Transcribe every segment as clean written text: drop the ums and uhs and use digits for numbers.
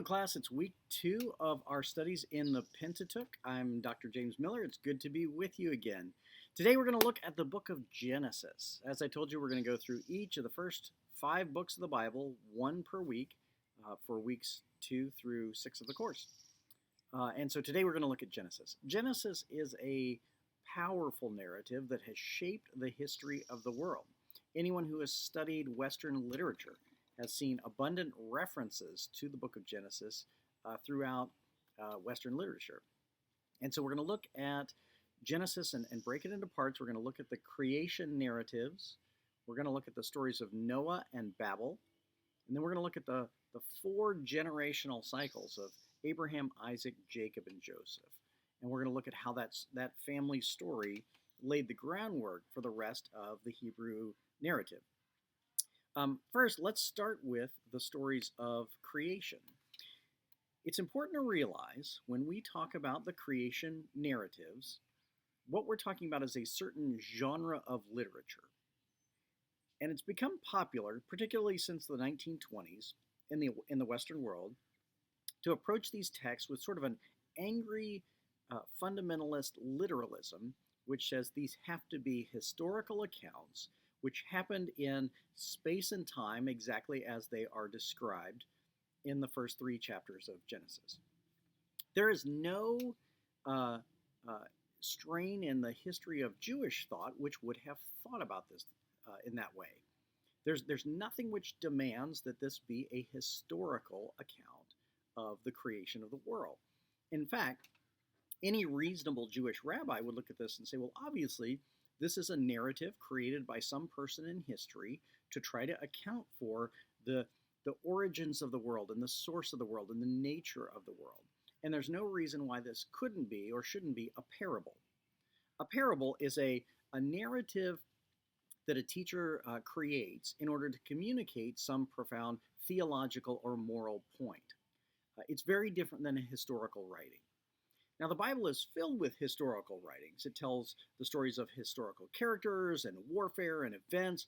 class. It's week 2 of our studies in the Pentateuch. I'm Dr. James Miller. It's good to be with you again. Today we're going to look at the book of Genesis. As I told you, we're going to go through each of the first 5 books of the Bible, one per week, for weeks 2 through 6 of the course. And so today we're going to look at Genesis. Genesis is a powerful narrative that has shaped the history of the world. Anyone who has studied Western literature has seen abundant references to the book of Genesis throughout Western literature. And so we're going to look at Genesis and break it into parts. We're going to look at the creation narratives. We're going to look at the stories of Noah and Babel. And then we're going to look at the 4 generational cycles of Abraham, Isaac, Jacob, and Joseph. And we're going to look at how that family story laid the groundwork for the rest of the Hebrew narrative. First, let's start with the stories of creation. It's important to realize when we talk about the creation narratives, what we're talking about is a certain genre of literature. And it's become popular, particularly since the 1920s in the Western world, to approach these texts with sort of an angry fundamentalist literalism, which says these have to be historical accounts which happened in space and time exactly as they are described in the first 3 chapters of Genesis. There is no strain in the history of Jewish thought which would have thought about this in that way. There's nothing which demands that this be a historical account of the creation of the world. In fact, any reasonable Jewish rabbi would look at this and say, well, obviously, this is a narrative created by some person in history to try to account for the origins of the world and the source of the world and the nature of the world. And there's no reason why this couldn't be or shouldn't be a parable. A parable is a narrative that a teacher creates in order to communicate some profound theological or moral point. It's very different than a historical writing. Now, the Bible is filled with historical writings. It tells the stories of historical characters and warfare and events.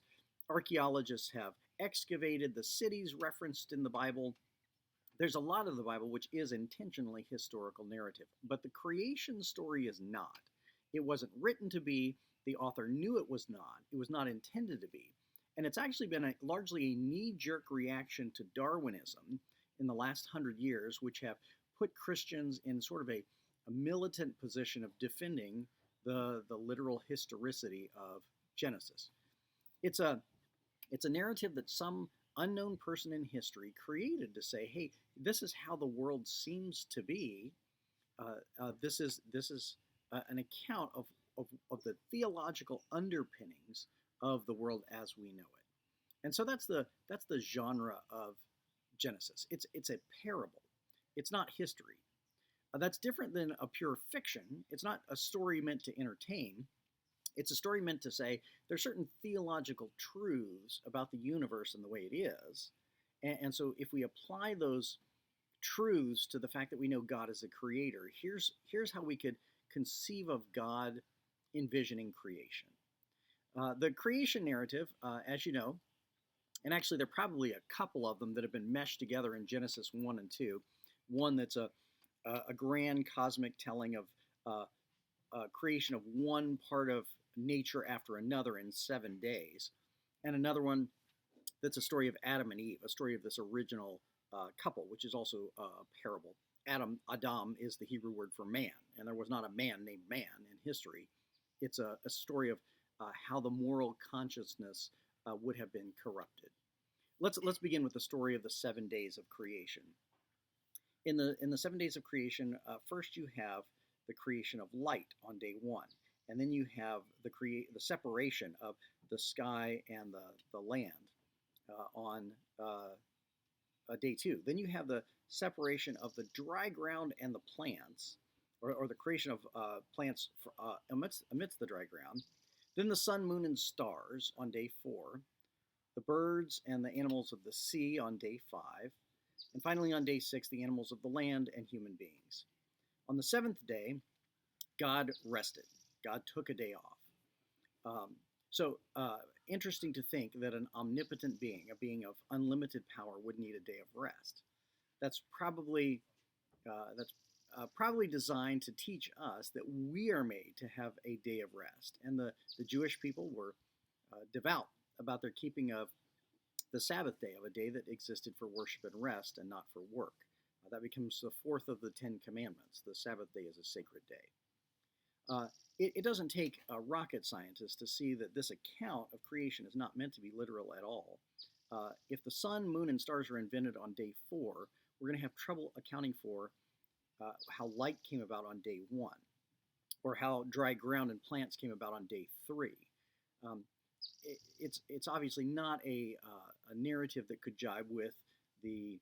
Archaeologists have excavated the cities referenced in the Bible. There's a lot of the Bible which is intentionally historical narrative, but the creation story is not. It wasn't written to be. The author knew it was not. It was not intended to be. And it's actually been largely a knee-jerk reaction to Darwinism in the last 100 years, which have put Christians in sort of a militant position of defending the literal historicity of Genesis. It's a narrative that some unknown person in history created to say, hey, this is how the world seems to be. This is an account of the theological underpinnings of the world as we know it. And so that's the genre of Genesis. It's a parable. It's not history. That's different than a pure fiction. It's not a story meant to entertain. It's a story meant to say there's certain theological truths about the universe and the way it is. And so if we apply those truths to the fact that we know God is a creator, here's how we could conceive of God envisioning creation. The creation narrative, as you know, and actually there are probably a couple of them that have been meshed together in Genesis 1 and 2. One that's a grand cosmic telling of creation of one part of nature after another in 7 days. And another one that's a story of Adam and Eve, a story of this original couple, which is also a parable. Adam is the Hebrew word for man, and there was not a man named man in history. It's a story of how the moral consciousness would have been corrupted. Let's begin with the story of the 7 days of creation. In the 7 days of creation, first you have the creation of light on day 1, and then you have the separation of the sky and the land on day 2. Then you have the separation of the dry ground and the plants, or the creation of plants amidst the dry ground. Then the sun, moon, and stars on day 4. The birds and the animals of the sea on day 5. And finally, on day 6, the animals of the land and human beings. On the 7th day, God rested. God took a day off. So interesting to think that an omnipotent being, a being of unlimited power, would need a day of rest. that's probably probably designed to teach us that we are made to have a day of rest. And the Jewish people were devout about their keeping of the Sabbath day, of a day that existed for worship and rest and not for work. That becomes the fourth of the Ten Commandments. The Sabbath day is a sacred day. It doesn't take a rocket scientist to see that this account of creation is not meant to be literal at all. If the sun, moon, and stars are invented on day 4, we're going to have trouble accounting for how light came about on day 1, or how dry ground and plants came about on day 3. Um, it's obviously not a narrative that could jibe with the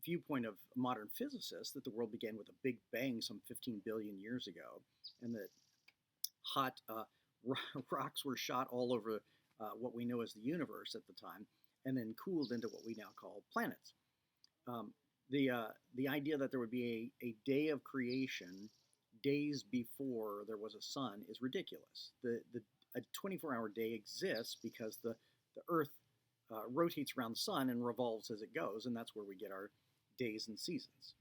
viewpoint of modern physicists that the world began with a big bang some 15 billion years ago, and that hot rocks were shot all over what we know as the universe at the time, and then cooled into what we now call planets. Um, the idea that there would be a day of creation days before there was a sun is ridiculous. A 24-hour day exists because the Earth rotates around the sun and revolves as it goes, and that's where we get our days and seasons.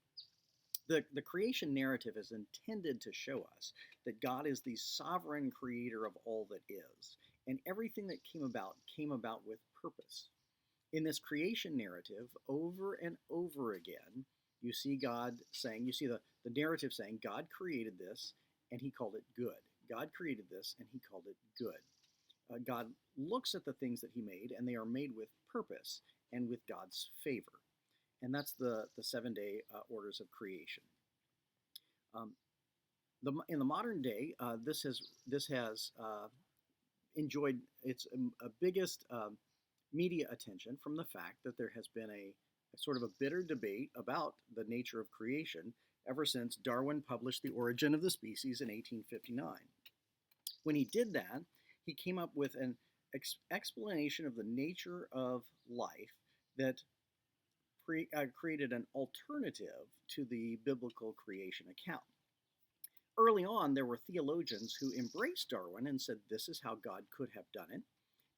The creation narrative is intended to show us that God is the sovereign creator of all that is, and everything that came about with purpose. In this creation narrative, over and over again, you see the narrative saying, God created this and he called it good. God created this and he called it good. God looks at the things that he made, and they are made with purpose and with God's favor. And that's the 7-day orders of creation. In the modern day, this has enjoyed its biggest media attention from the fact that there has been a sort of a bitter debate about the nature of creation ever since Darwin published The Origin of the Species in 1859. When he did that, he came up with an explanation of the nature of life that created an alternative to the biblical creation account. Early on, there were theologians who embraced Darwin and said this is how God could have done it.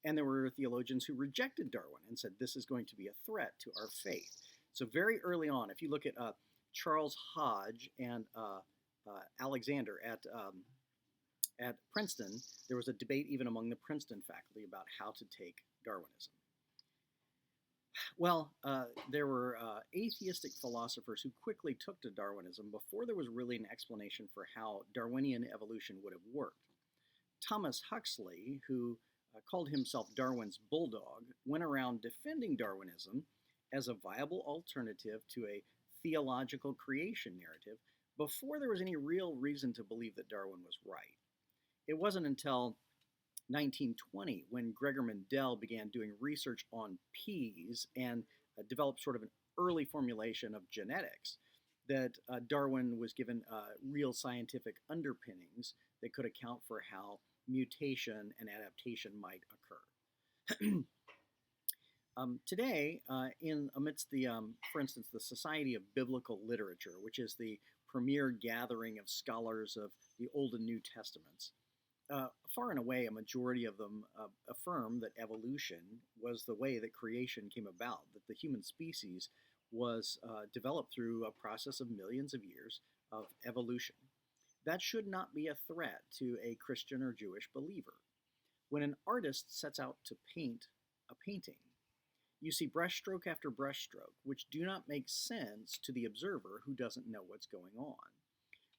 And there were theologians who rejected Darwin and said this is going to be a threat to our faith. So very early on, if you look at Charles Hodge and Alexander at Princeton, there was a debate even among the Princeton faculty about how to take Darwinism. Well, there were atheistic philosophers who quickly took to Darwinism before there was really an explanation for how Darwinian evolution would have worked. Thomas Huxley, who called himself Darwin's bulldog, went around defending Darwinism as a viable alternative to a theological creation narrative before there was any real reason to believe that Darwin was right. It wasn't until 1920 when Gregor Mendel began doing research on peas and developed sort of an early formulation of genetics that Darwin was given real scientific underpinnings that could account for how mutation and adaptation might occur. Today, amidst for instance, the Society of Biblical Literature, which is the premier gathering of scholars of the Old and New Testaments, far and away a majority of them affirm that evolution was the way that creation came about, that the human species was developed through a process of millions of years of evolution. That should not be a threat to a Christian or Jewish believer. When an artist sets out to paint a painting, you see brushstroke after brushstroke, which do not make sense to the observer who doesn't know what's going on.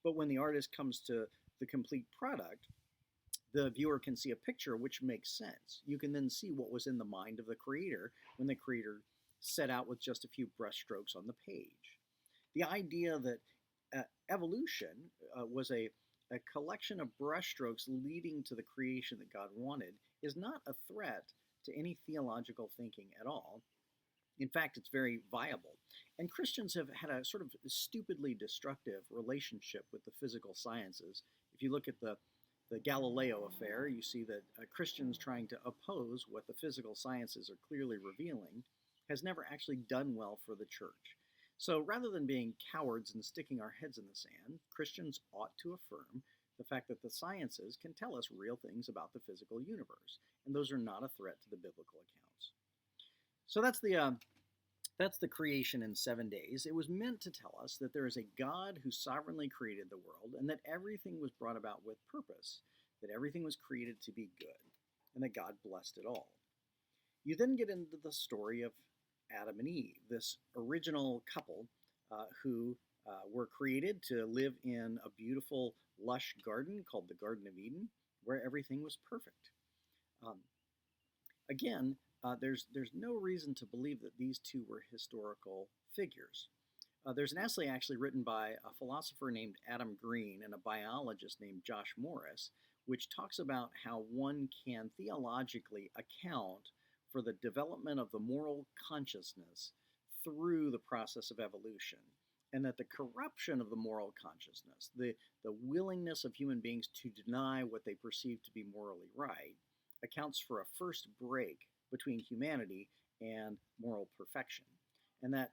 But when the artist comes to the complete product, the viewer can see a picture which makes sense. You can then see what was in the mind of the creator when the creator set out with just a few brushstrokes on the page. The idea that evolution was a collection of brushstrokes leading to the creation that God wanted is not a threat to any theological thinking at all. In fact, it's very viable. And Christians have had a sort of stupidly destructive relationship with the physical sciences. If you look at the Galileo affair, you see that Christians trying to oppose what the physical sciences are clearly revealing has never actually done well for the church. So rather than being cowards and sticking our heads in the sand, Christians ought to affirm the fact that the sciences can tell us real things about the physical universe, and those are not a threat to the biblical accounts. So that's That's the creation in 7 days. It was meant to tell us that there is a God who sovereignly created the world and that everything was brought about with purpose, that everything was created to be good, and that God blessed it all. You then get into the story of Adam and Eve, this original couple who were created to live in a beautiful, lush garden called the Garden of Eden, where everything was perfect. Um, Again, there's no reason to believe that these two were historical figures. There's an essay actually written by a philosopher named Adam Green and a biologist named Josh Morris, which talks about how one can theologically account for the development of the moral consciousness through the process of evolution, and that the corruption of the moral consciousness, the willingness of human beings to deny what they perceive to be morally right, accounts for a first break between humanity and moral perfection, and that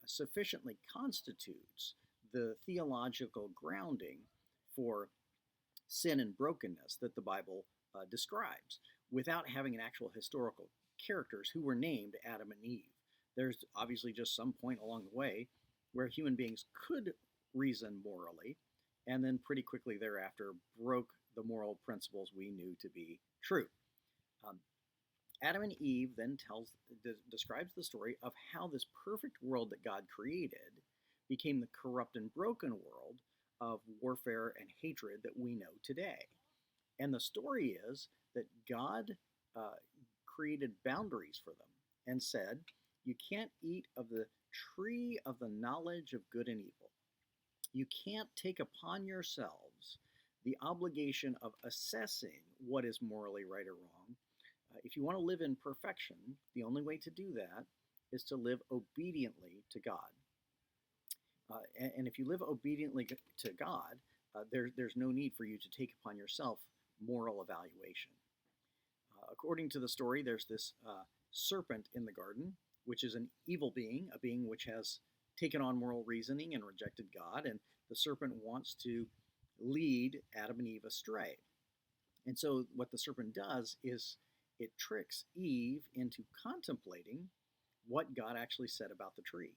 sufficiently constitutes the theological grounding for sin and brokenness that the Bible describes without having an actual historical characters who were named Adam and Eve. There's obviously just some point along the way where human beings could reason morally and then pretty quickly thereafter broke the moral principles we knew to be true. Um, Adam and Eve then describes the story of how this perfect world that God created became the corrupt and broken world of warfare and hatred that we know today. And the story is that God created boundaries for them and said, you can't eat of the tree of the knowledge of good and evil. You can't take upon yourselves the obligation of assessing what is morally right or wrong. If you want to live in perfection, the only way to do that is to live obediently to God. And if you live obediently to God, there's no need for you to take upon yourself moral evaluation. According to the story, there's this serpent in the garden, which is an evil being, a being which has taken on moral reasoning and rejected God, and the serpent wants to lead Adam and Eve astray. And so what the serpent does is it tricks Eve into contemplating what God actually said about the tree.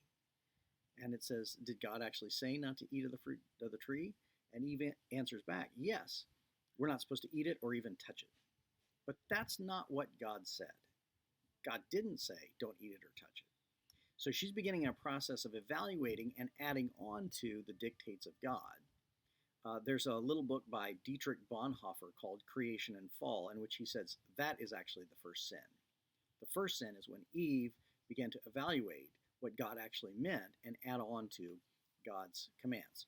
And it says, did God actually say not to eat of the fruit of the tree? And Eve answers back, yes, we're not supposed to eat it or even touch it. But that's not what God said. God didn't say, don't eat it or touch it. So she's beginning a process of evaluating and adding on to the dictates of God. There's a little book by Dietrich Bonhoeffer called Creation and Fall, in which he says that is actually the first sin. The first sin is when Eve began to evaluate what God actually meant and add on to God's commands.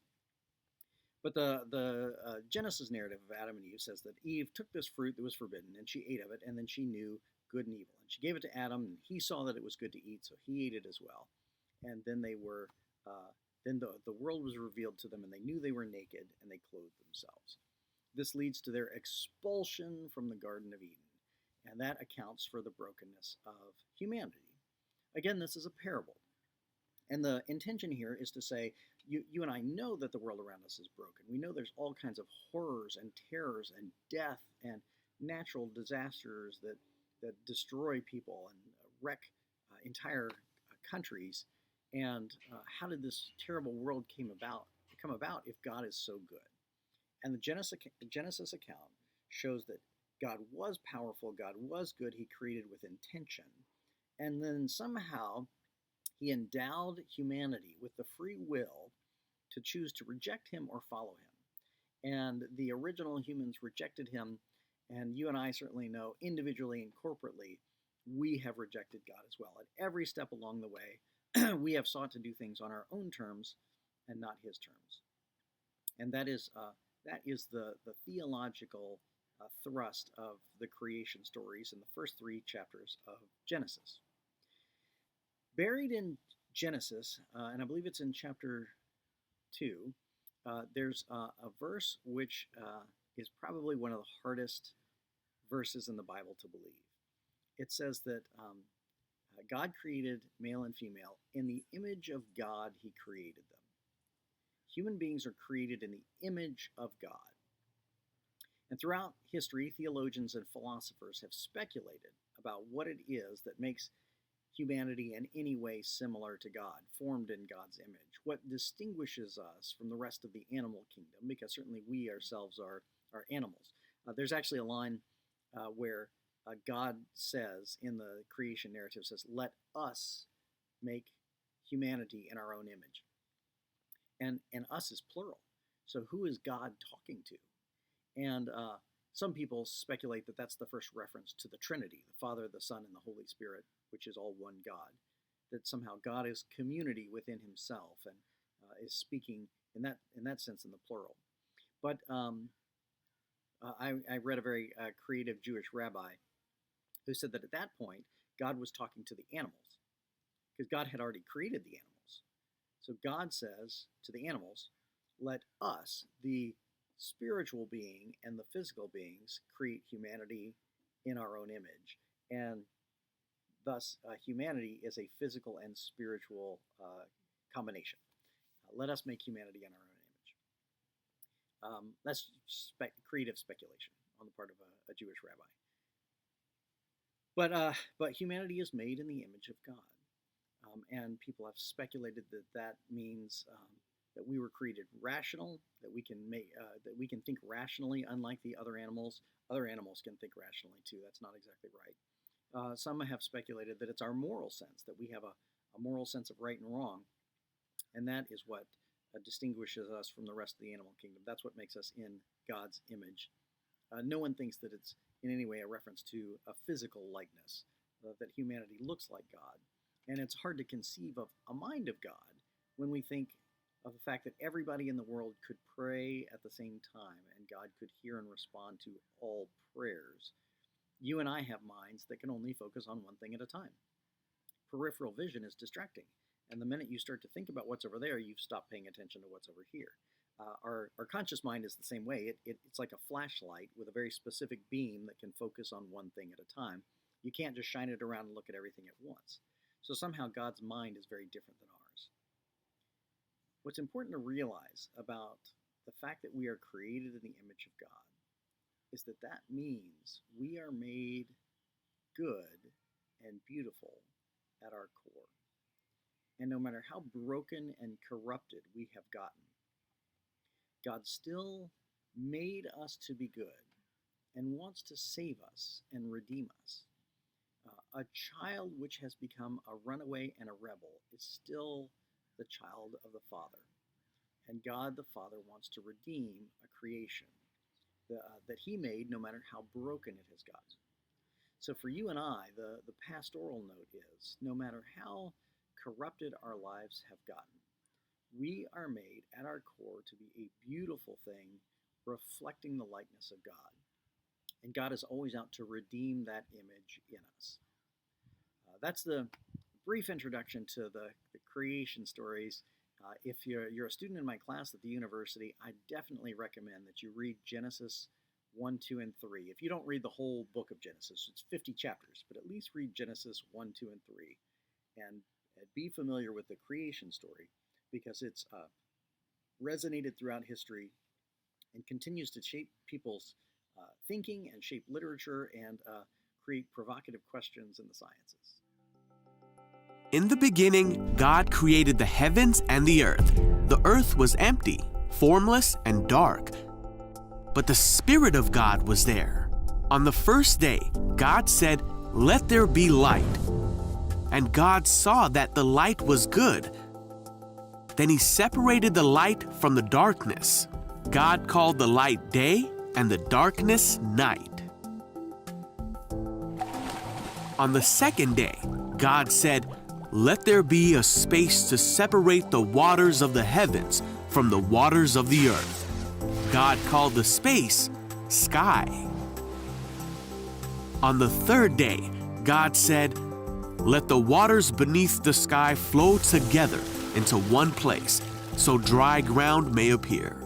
But the Genesis narrative of Adam and Eve says that Eve took this fruit that was forbidden and she ate of it, and then she knew good and evil. And she gave it to Adam, and he saw that it was good to eat, so he ate it as well. And then they were, then the world was revealed to them, and they knew they were naked, and they clothed themselves. This leads to their expulsion from the Garden of Eden, and that accounts for the brokenness of humanity. Again, this is a parable. And the intention here is to say, you and I know that the world around us is broken. We know there's all kinds of horrors and terrors and death and natural disasters that destroy people and wreck entire countries. And how did this terrible world come about if God is so good? And the Genesis account shows that God was powerful, God was good, he created with intention. And then somehow he endowed humanity with the free will to choose to reject him or follow him. And the original humans rejected him, and you and I certainly know individually and corporately, we have rejected God as well. At every step along the way, we have sought to do things on our own terms and not his terms. And that is the theological thrust of the creation stories in the first 3 chapters of Genesis. Buried in Genesis, and I believe it's in chapter 2, there's a verse which is probably one of the hardest verses in the Bible to believe. It says that God created male and female. In the image of God, he created them. Human beings are created in the image of God. And throughout history, theologians and philosophers have speculated about what it is that makes humanity in any way similar to God, formed in God's image. What distinguishes us from the rest of the animal kingdom, because certainly we ourselves are animals. There's actually a line where God says in the creation narrative, says, "Let us make humanity in our own image." And us is plural. So who is God talking to? And some people speculate that that's the first reference to the Trinity, the Father, the Son, and the Holy Spirit, which is all one God. That somehow God is community within himself and is speaking in that sense in the plural. But I read a very creative Jewish rabbi who said that at that point, God was talking to the animals because God had already created the animals. So God says to the animals, let us, the spiritual being and the physical beings, create humanity in our own image. And thus, humanity is a physical and spiritual combination. Let us make humanity in our own image. That's creative speculation on the part of a Jewish rabbi. But humanity is made in the image of God. And people have speculated that that means that we were created rational, that we can think rationally, unlike the other animals. Other animals can think rationally too. That's not exactly right. Some have speculated that it's our moral sense, that we have a moral sense of right and wrong, and that is what distinguishes us from the rest of the animal kingdom. That's what makes us in God's image. No one thinks that it's in any way a reference to a physical likeness, that humanity looks like God. And it's hard to conceive of a mind of God when we think of the fact that everybody in the world could pray at the same time and God could hear and respond to all prayers. You and I have minds that can only focus on one thing at a time. Peripheral vision is distracting, and the minute you start to think about what's over there, you've stopped paying attention to what's over here. Our conscious mind is the same way. It's like a flashlight with a very specific beam that can focus on one thing at a time. You can't just shine it around and look at everything at once. So somehow God's mind is very different than ours. What's important to realize about the fact that we are created in the image of God is that that means we are made good and beautiful at our core. And no matter how broken and corrupted we have gotten, God still made us to be good and wants to save us and redeem us. A child which has become a runaway and a rebel is still the child of the Father. And God the Father wants to redeem a creation that he made no matter how broken it has gotten. So for you and I, the pastoral note is, no matter how corrupted our lives have gotten, we are made at our core to be a beautiful thing reflecting the likeness of God. And God is always out to redeem that image in us. That's the brief introduction to the creation stories. If you're a student in my class at the university, I definitely recommend that you read Genesis 1, 2, and 3. If you don't read the whole book of Genesis, it's 50 chapters, but at least read Genesis 1, 2, and 3. And be familiar with the creation story because it's resonated throughout history and continues to shape people's thinking and shape literature and create provocative questions in the sciences. In the beginning, God created the heavens and the earth. The earth was empty, formless, and dark. But the Spirit of God was there. On the first day, God said, "Let there be light." And God saw that the light was good. Then he separated the light from the darkness. God called the light day and the darkness night. On the second day, God said, "Let there be a space to separate the waters of the heavens from the waters of the earth." God called the space sky. On the third day, God said, "Let the waters beneath the sky flow together into one place, so dry ground may appear."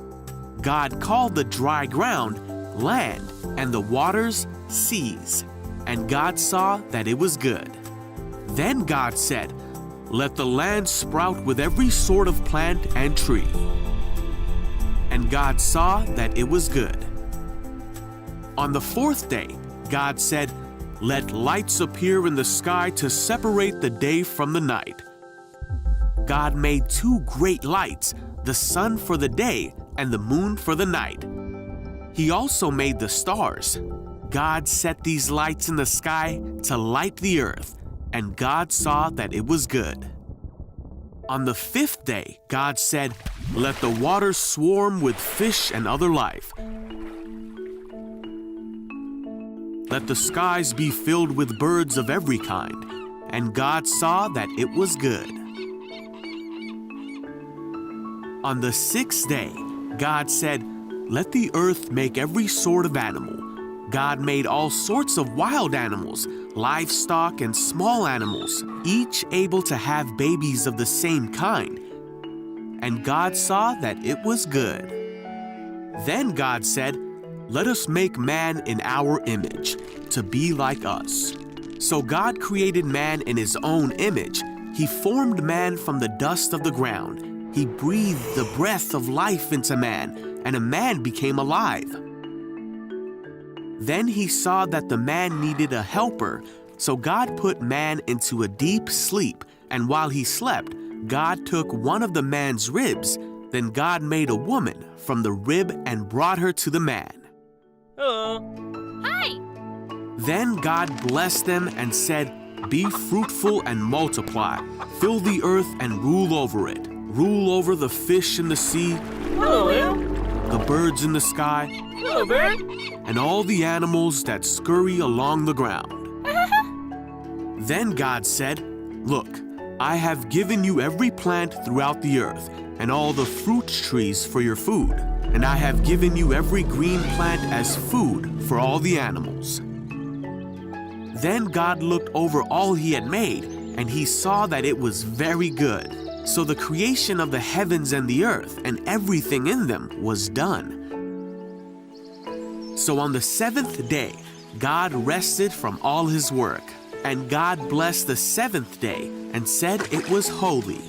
God called the dry ground land and the waters seas, and God saw that it was good. Then God said, "Let the land sprout with every sort of plant and tree." And God saw that it was good. On the fourth day, God said, "Let lights appear in the sky to separate the day from the night." God made two great lights, the sun for the day and the moon for the night. He also made the stars. God set these lights in the sky to light the earth, and God saw that it was good. On the fifth day, God said, "Let the waters swarm with fish and other life. Let the skies be filled with birds of every kind." And God saw that it was good. On the sixth day, God said, "Let the earth make every sort of animal." God made all sorts of wild animals, livestock and small animals, each able to have babies of the same kind. And God saw that it was good. Then God said, "Let us make man in our image, to be like us." So God created man in his own image. He formed man from the dust of the ground. He breathed the breath of life into man, and a man became alive. Then he saw that the man needed a helper, so God put man into a deep sleep, and while he slept, God took one of the man's ribs. Then God made a woman from the rib and brought her to the man. Hello. Hi! Then God blessed them and said, "Be fruitful and multiply. Fill the earth and rule over it. Rule over the fish in the sea, Hello, Will. the birds in the sky, Hello, Bird. and all the animals that scurry along the ground." Then God said, "Look, I have given you every plant throughout the earth, and all the fruit trees for your food, and I have given you every green plant as food for all the animals." Then God looked over all he had made, and he saw that it was very good. So the creation of the heavens and the earth and everything in them was done. So on the seventh day, God rested from all his work, and God blessed the seventh day and said it was holy.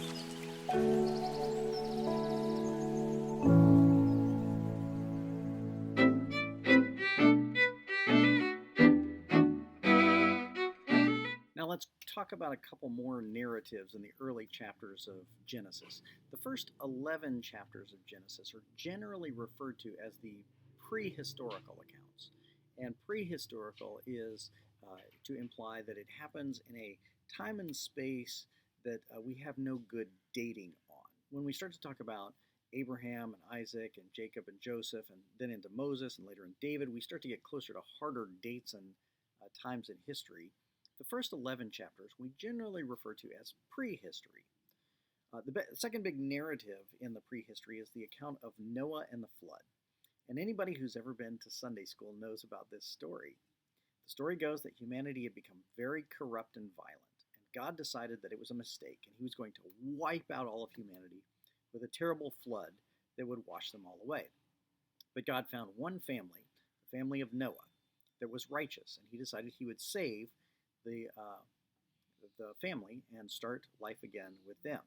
Now let's talk about a couple more narratives in the early chapters of Genesis. The first 11 chapters of Genesis are generally referred to as the prehistorical accounts. And prehistorical is to imply that it happens in a time and space that we have no good dating on. When we start to talk about Abraham and Isaac and Jacob and Joseph and then into Moses and later in David, we start to get closer to harder dates and times in history. The first 11 chapters we generally refer to as prehistory. The second big narrative in the prehistory is the account of Noah and the flood. And anybody who's ever been to Sunday school knows about this story. The story goes that humanity had become very corrupt and violent, and God decided that it was a mistake, and he was going to wipe out all of humanity with a terrible flood that would wash them all away. But God found one family, the family of Noah, that was righteous, and he decided he would save the family and start life again with them.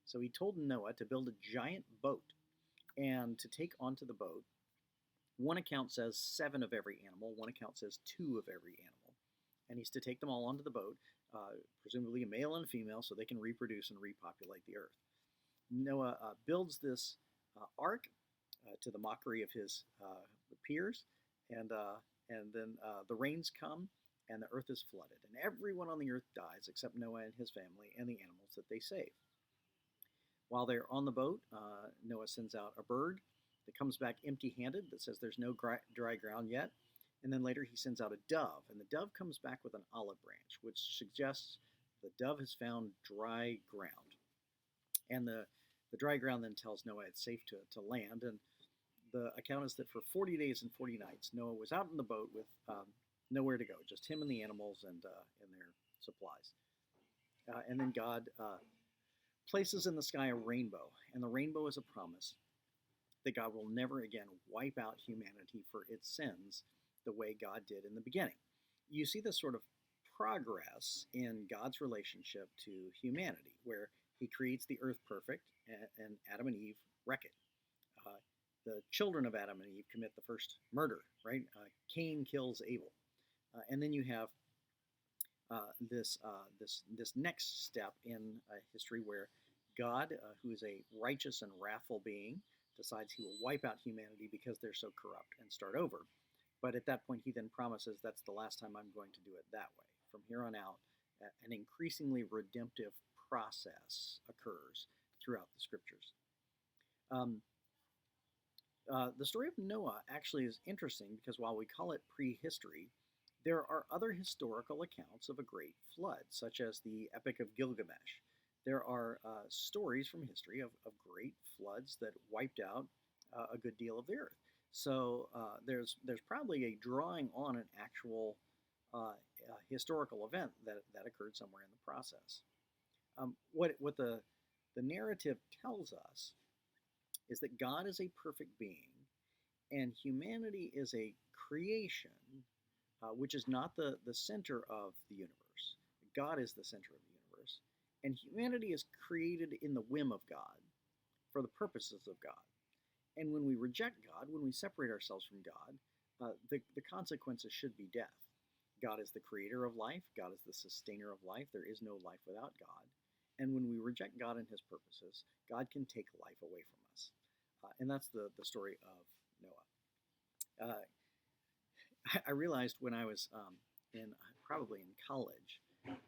So he told Noah to build a giant boat and to take onto the boat. One account says 7 of every animal, one account says 2 of every animal. And he's to take them all onto the boat, presumably a male and a female, so they can reproduce and repopulate the earth. Noah builds this ark to the mockery of his peers, and then the rains come, and the earth is flooded, and everyone on the earth dies except Noah and his family and the animals that they save. While they're on the boat, Noah sends out a bird that comes back empty-handed that says there's no dry ground yet, and then later he sends out a dove, and the dove comes back with an olive branch, which suggests the dove has found dry ground. And the dry ground then tells Noah it's safe to land, and the account is that for 40 days and 40 nights, Noah was out in the boat with nowhere to go, just him and the animals and their supplies. And then God places in the sky a rainbow, and the rainbow is a promise that God will never again wipe out humanity for its sins the way God did in the beginning. You see this sort of progress in God's relationship to humanity, where he creates the earth perfect, and Adam and Eve wreck it. The children of Adam and Eve commit the first murder, right? Cain kills Abel. And then you have this next step in history where God, who is a righteous and wrathful being, decides he will wipe out humanity because they're so corrupt and start over. But at that point, he then promises that's the last time I'm going to do it that way. From here on out, an increasingly redemptive process occurs throughout the scriptures. The story of Noah actually is interesting because while we call it prehistory, there are other historical accounts of a great flood, such as the Epic of Gilgamesh. There are stories from history of great floods that wiped out a good deal of the earth. So there's probably a drawing on an actual historical event that occurred somewhere in the process. What the narrative tells us is that God is a perfect being, and humanity is a creation, which is not the center of the universe. God is the center of the universe, and humanity is created in the whim of God, for the purposes of God. And when we reject God, when we separate ourselves from God, the consequences should be death. God is the creator of life. God is the sustainer of life. There is no life without God. And when we reject God and his purposes, God can take life away from us. And that's the story of Noah. I realized when I was probably in college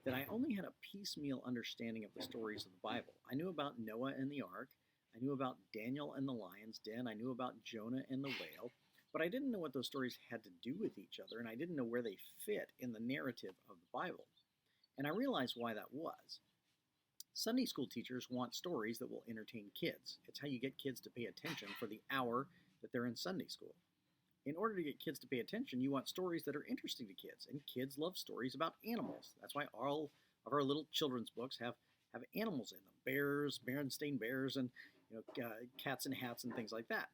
that I only had a piecemeal understanding of the stories of the Bible. I knew about Noah and the ark. I knew about Daniel and the lion's den. I knew about Jonah and the whale. But I didn't know what those stories had to do with each other, and I didn't know where they fit in the narrative of the Bible. And I realized why that was. Sunday school teachers want stories that will entertain kids. It's how you get kids to pay attention for the hour that they're in Sunday school. In order to get kids to pay attention, you want stories that are interesting to kids, and kids love stories about animals. That's why all of our little children's books have animals in them: bears, Berenstain Bears, and cats and hats and things like that.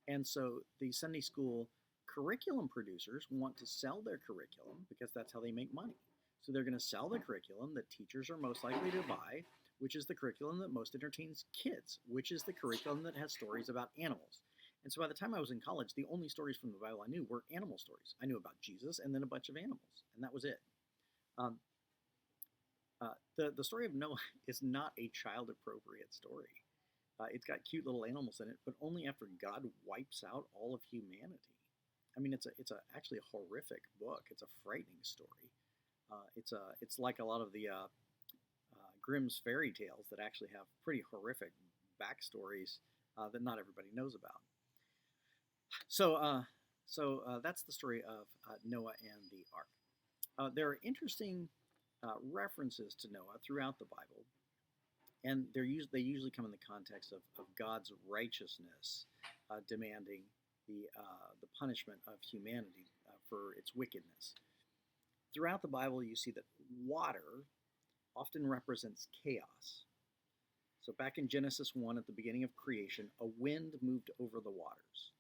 And so the Sunday school curriculum producers want to sell their curriculum because that's how they make money. So they're going to sell the curriculum that teachers are most likely to buy, which is the curriculum that most entertains kids, which is the curriculum that has stories about animals. And so by the time I was in college, the only stories from the Bible I knew were animal stories. I knew about Jesus and then a bunch of animals, and that was it. The story of Noah is not a child-appropriate story. It's got cute little animals in it, but only after God wipes out all of humanity. I mean, it's actually a horrific book. It's a frightening story. It's like a lot of the Grimm's fairy tales that actually have pretty horrific backstories that not everybody knows about. So that's the story of Noah and the ark. There are interesting references to Noah throughout the Bible, and they usually come in the context of God's righteousness demanding the punishment of humanity for its wickedness. Throughout the Bible, you see that water often represents chaos. So back in Genesis 1, at the beginning of creation, a wind moved over the waters.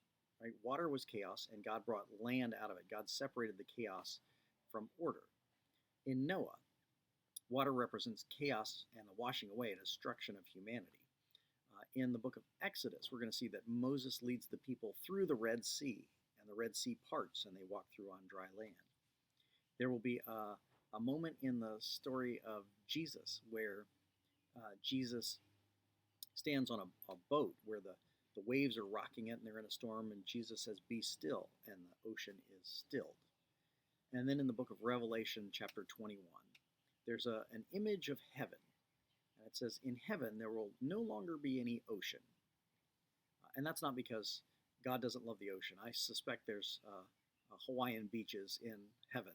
Right? Water was chaos, and God brought land out of it. God separated the chaos from order. In Noah, water represents chaos and the washing away, destruction of humanity. In the book of Exodus, we're going to see that Moses leads the people through the Red Sea, and the Red Sea parts, and they walk through on dry land. There will be a moment in the story of Jesus where Jesus stands on a boat where the waves are rocking it and they're in a storm, and Jesus says, "Be still," and the ocean is stilled. And then in the book of Revelation, chapter 21, there's an image of heaven. And it says, in heaven there will no longer be any ocean. And that's not because God doesn't love the ocean. I suspect there's Hawaiian beaches in heaven.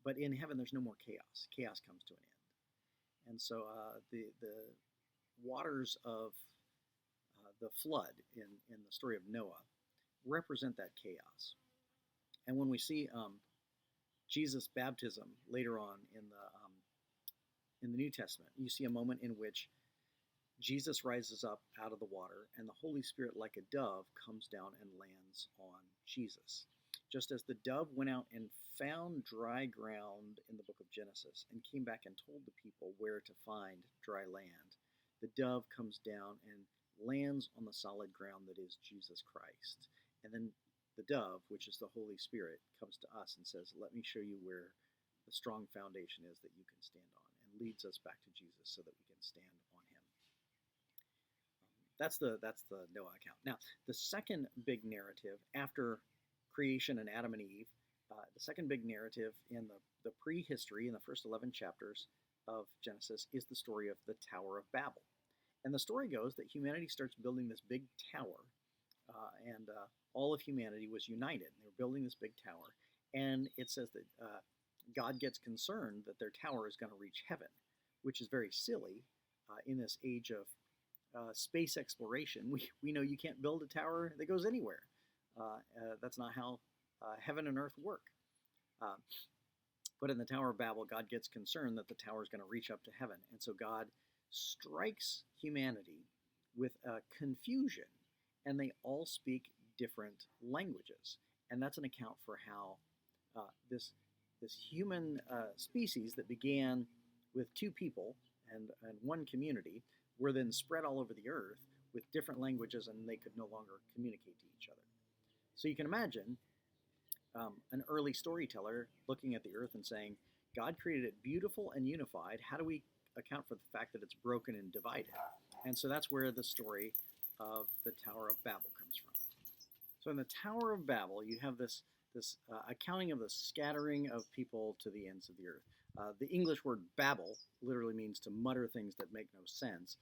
But in heaven, there's no more chaos. Chaos comes to an end. And so the waters of the flood in the story of Noah represent that chaos. And when we see Jesus' baptism later on in the New Testament, you see a moment in which Jesus rises up out of the water, and the Holy Spirit, like a dove, comes down and lands on Jesus. Just as the dove went out and found dry ground in the book of Genesis and came back and told the people where to find dry land, the dove comes down and lands on the solid ground that is Jesus Christ. And then the dove, which is the Holy Spirit, comes to us and says, "Let me show you where the strong foundation is that you can stand on, and leads us back to Jesus so that we can stand on him. That's the Noah account. Now, the second big narrative after creation and Adam and Eve, the second big narrative in the prehistory, in the first 11 chapters of Genesis, is the story of the Tower of Babel. And the story goes that humanity starts building this big tower, and all of humanity was united. They were building this big tower, and it says that God gets concerned that their tower is going to reach heaven, which is very silly in this age of space exploration. We know you can't build a tower that goes anywhere. That's not how heaven and earth work. But in the Tower of Babel, God gets concerned that the tower is going to reach up to heaven. And so God strikes humanity with confusion, and they all speak different languages. And that's an account for how this human species that began with two people and one community were then spread all over the earth with different languages, and they could no longer communicate to each other. So you can imagine an early storyteller looking at the earth and saying, God created it beautiful and unified. How do we account for the fact that it's broken and divided? And so that's where the story of the Tower of Babel comes from. So in the Tower of Babel, you have this accounting of the scattering of people to the ends of the earth. The English word babble literally means to mutter things that make no sense.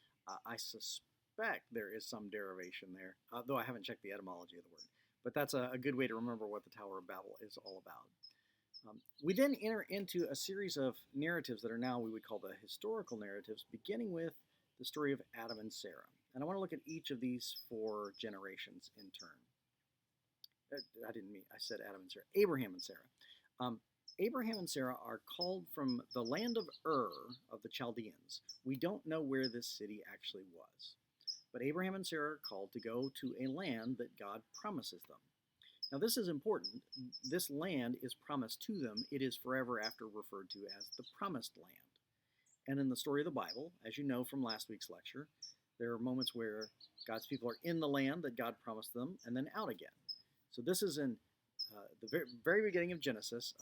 I suspect there is some derivation there, though I haven't checked the etymology of the word. But that's a good way to remember what the Tower of Babel is all about. We then enter into a series of narratives that are now we would call the historical narratives, beginning with the story of Adam and Sarah. And I want to look at each of these 4 generations in turn. I said Adam and Sarah. Abraham and Sarah. Abraham and Sarah are called from the land of Ur of the Chaldeans. We don't know where this city actually was. But Abraham and Sarah are called to go to a land that God promises them. Now this is important. This land is promised to them. It is forever after referred to as the promised land. And in the story of the Bible, as you know from last week's lecture, there are moments where God's people are in the land that God promised them and then out again. So this is in the very beginning of Genesis.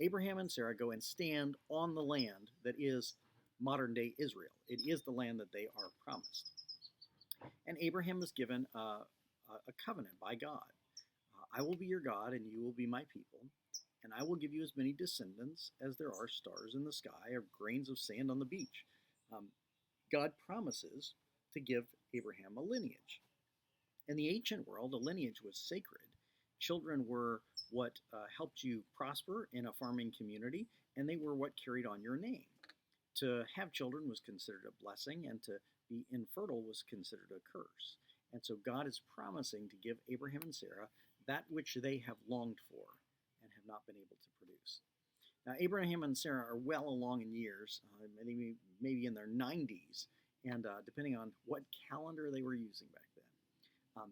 Abraham and Sarah go and stand on the land that is modern-day Israel. It is the land that they are promised. And Abraham is given a covenant by God. I will be your God, and you will be my people, and I will give you as many descendants as there are stars in the sky or grains of sand on the beach. God promises to give Abraham a lineage. In the ancient world, a lineage was sacred. Children were what helped you prosper in a farming community, and they were what carried on your name. To have children was considered a blessing, and to be infertile was considered a curse. And so God is promising to give Abraham and Sarah that which they have longed for and have not been able to produce. Now, Abraham and Sarah are well along in years, maybe in their 90s, and depending on what calendar they were using back then.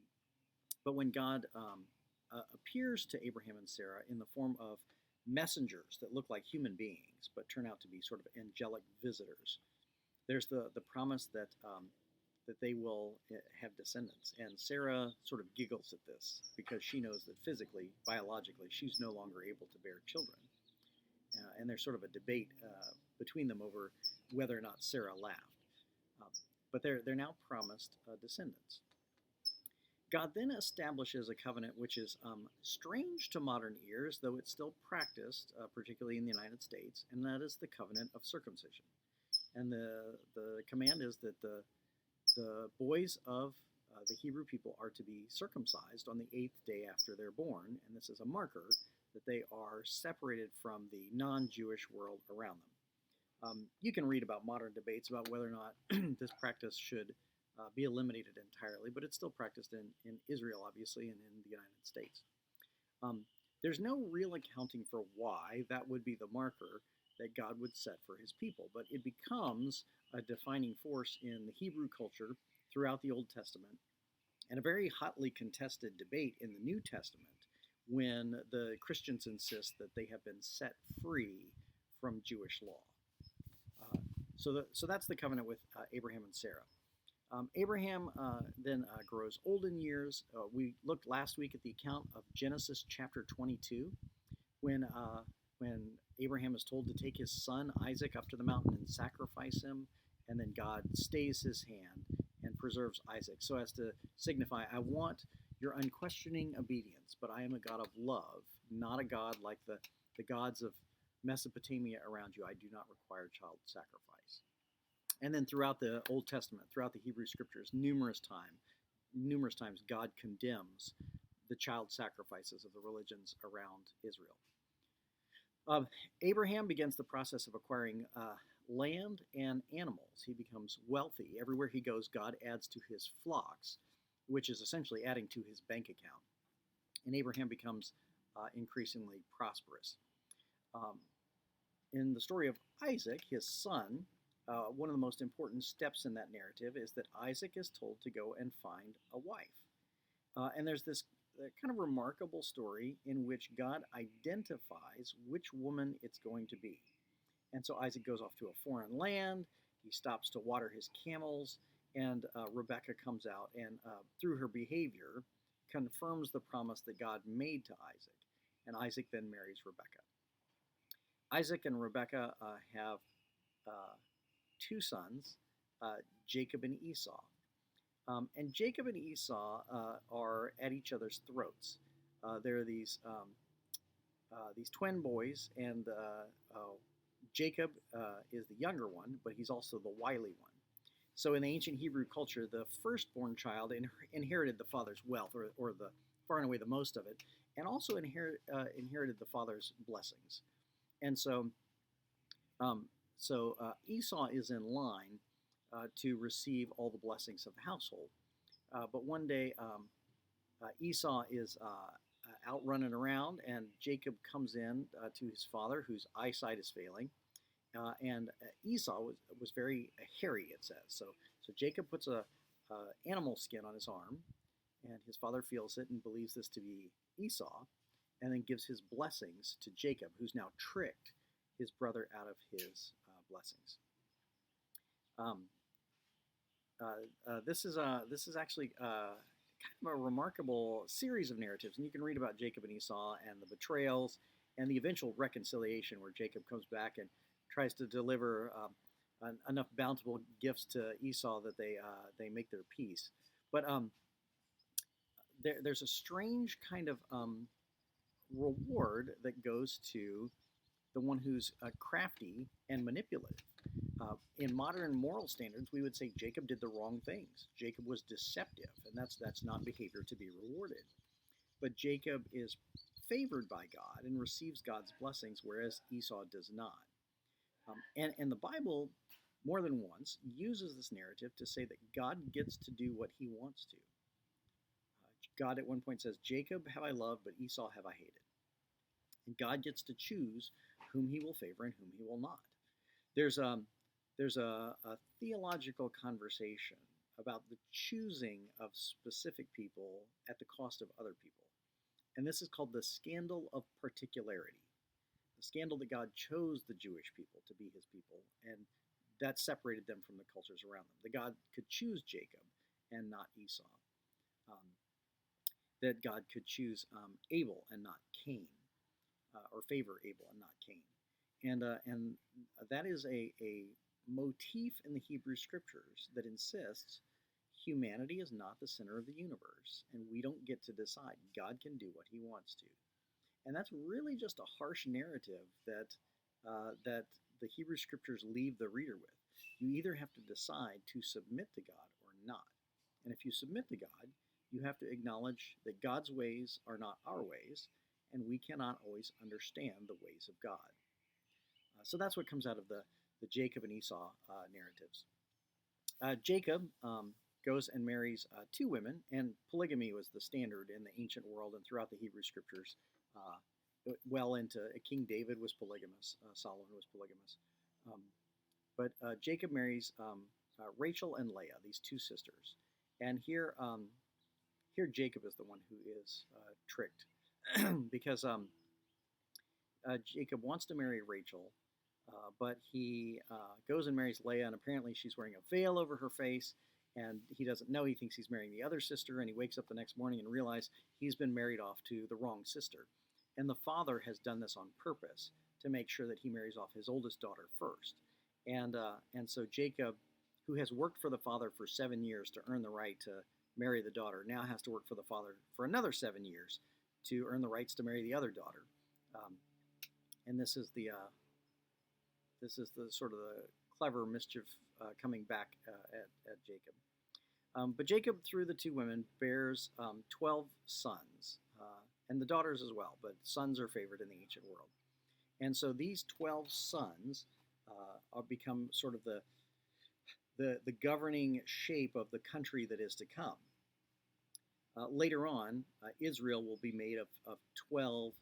But when God appears to Abraham and Sarah in the form of messengers that look like human beings but turn out to be sort of angelic visitors, there's the promise that they will have descendants. And Sarah sort of giggles at this because she knows that physically, biologically, she's no longer able to bear children. And there's sort of a debate between them over whether or not Sarah laughed. But they're now promised descendants. God then establishes a covenant which is strange to modern ears, though it's still practiced, particularly in the United States, and that is the covenant of circumcision. And the command is that the boys of the Hebrew people are to be circumcised on the 8th day after they're born, and this is a marker that they are separated from the non-Jewish world around them. You can read about modern debates about whether or not this practice should be eliminated entirely, but it's still practiced in Israel, obviously, and in the United States. There's no real accounting for why that would be the marker that God would set for his people, but it becomes a defining force in the Hebrew culture throughout the Old Testament, and a very hotly contested debate in the New Testament when the Christians insist that they have been set free from Jewish law. So that's the covenant with Abraham and Sarah. Abraham then grows old in years. We looked last week at the account of Genesis chapter 22, when when Abraham is told to take his son Isaac up to the mountain and sacrifice him, and then God stays his hand and preserves Isaac so as to signify, I want your unquestioning obedience, but I am a God of love, not a God like the gods of Mesopotamia around you. I do not require child sacrifice. And then throughout the Old Testament, throughout the Hebrew Scriptures, numerous times God condemns the child sacrifices of the religions around Israel. Abraham begins the process of acquiring land and animals. He becomes wealthy. Everywhere he goes, God adds to his flocks, which is essentially adding to his bank account. And Abraham becomes increasingly prosperous. In the story of Isaac, his son, one of the most important steps in that narrative is that Isaac is told to go and find a wife. And there's this kind of remarkable story in which God identifies which woman it's going to be. And so Isaac goes off to a foreign land. He stops to water his camels, and Rebekah comes out and, through her behavior, confirms the promise that God made to Isaac. And Isaac then marries Rebekah. Isaac and Rebekah have two sons, Jacob and Esau. And Jacob and Esau are at each other's throats. There are these twin boys, and Jacob is the younger one, but he's also the wily one. So in the ancient Hebrew culture, the firstborn child inherited the father's wealth, or the far and away the most of it, and also inherited the father's blessings. And so Esau is in line to receive all the blessings of the household. But one day, Esau is out running around, and Jacob comes in to his father, whose eyesight is failing. And Esau was very hairy, it says. So Jacob puts a animal skin on his arm, and his father feels it and believes this to be Esau, and then gives his blessings to Jacob, who's now tricked his brother out of his blessings. This is actually kind of a remarkable series of narratives, and you can read about Jacob and Esau and the betrayals and the eventual reconciliation, where Jacob comes back and tries to deliver enough bountiful gifts to Esau that they make their peace. But there's a strange kind of reward that goes to the one who's crafty and manipulative. In modern moral standards, we would say Jacob did the wrong things. Jacob was deceptive, and that's not behavior to be rewarded. But Jacob is favored by God and receives God's blessings, whereas Esau does not. And the Bible, more than once, uses this narrative to say that God gets to do what he wants to. God at one point says, Jacob have I loved, but Esau have I hated. And God gets to choose whom he will favor and whom he will not. There's a theological conversation about the choosing of specific people at the cost of other people. And this is called the scandal of particularity. The scandal that God chose the Jewish people to be his people, and that separated them from the cultures around them. That God could choose Jacob and not Esau. That God could choose Abel and not Cain, or favor Abel and not Cain. And that is a motif in the Hebrew Scriptures that insists humanity is not the center of the universe, and we don't get to decide. God can do what he wants to. And that's really just a harsh narrative that the Hebrew Scriptures leave the reader with. You either have to decide to submit to God or not. And if you submit to God, you have to acknowledge that God's ways are not our ways, and we cannot always understand the ways of God. So that's what comes out of the Jacob and Esau narratives. Jacob goes and marries two women, and polygamy was the standard in the ancient world and throughout the Hebrew Scriptures. Well into King David was polygamous, Solomon was polygamous. But Jacob marries Rachel and Leah, these two sisters. And here Jacob is the one who is tricked because Jacob wants to marry Rachel, but he goes and marries Leah, and apparently she's wearing a veil over her face, and he doesn't know. He thinks he's marrying the other sister, and he wakes up the next morning and realizes he's been married off to the wrong sister. And the father has done this on purpose to make sure that he marries off his oldest daughter first. And so Jacob, who has worked for the father for 7 years to earn the right to marry the daughter, now has to work for the father for another 7 years to earn the rights to marry the other daughter. And this is the sort of the clever mischief coming back at Jacob. But Jacob, through the two women, bears 12 sons, and the daughters as well, but sons are favored in the ancient world. And so these 12 sons become sort of the governing shape of the country that is to come. Later on, Israel will be made of 12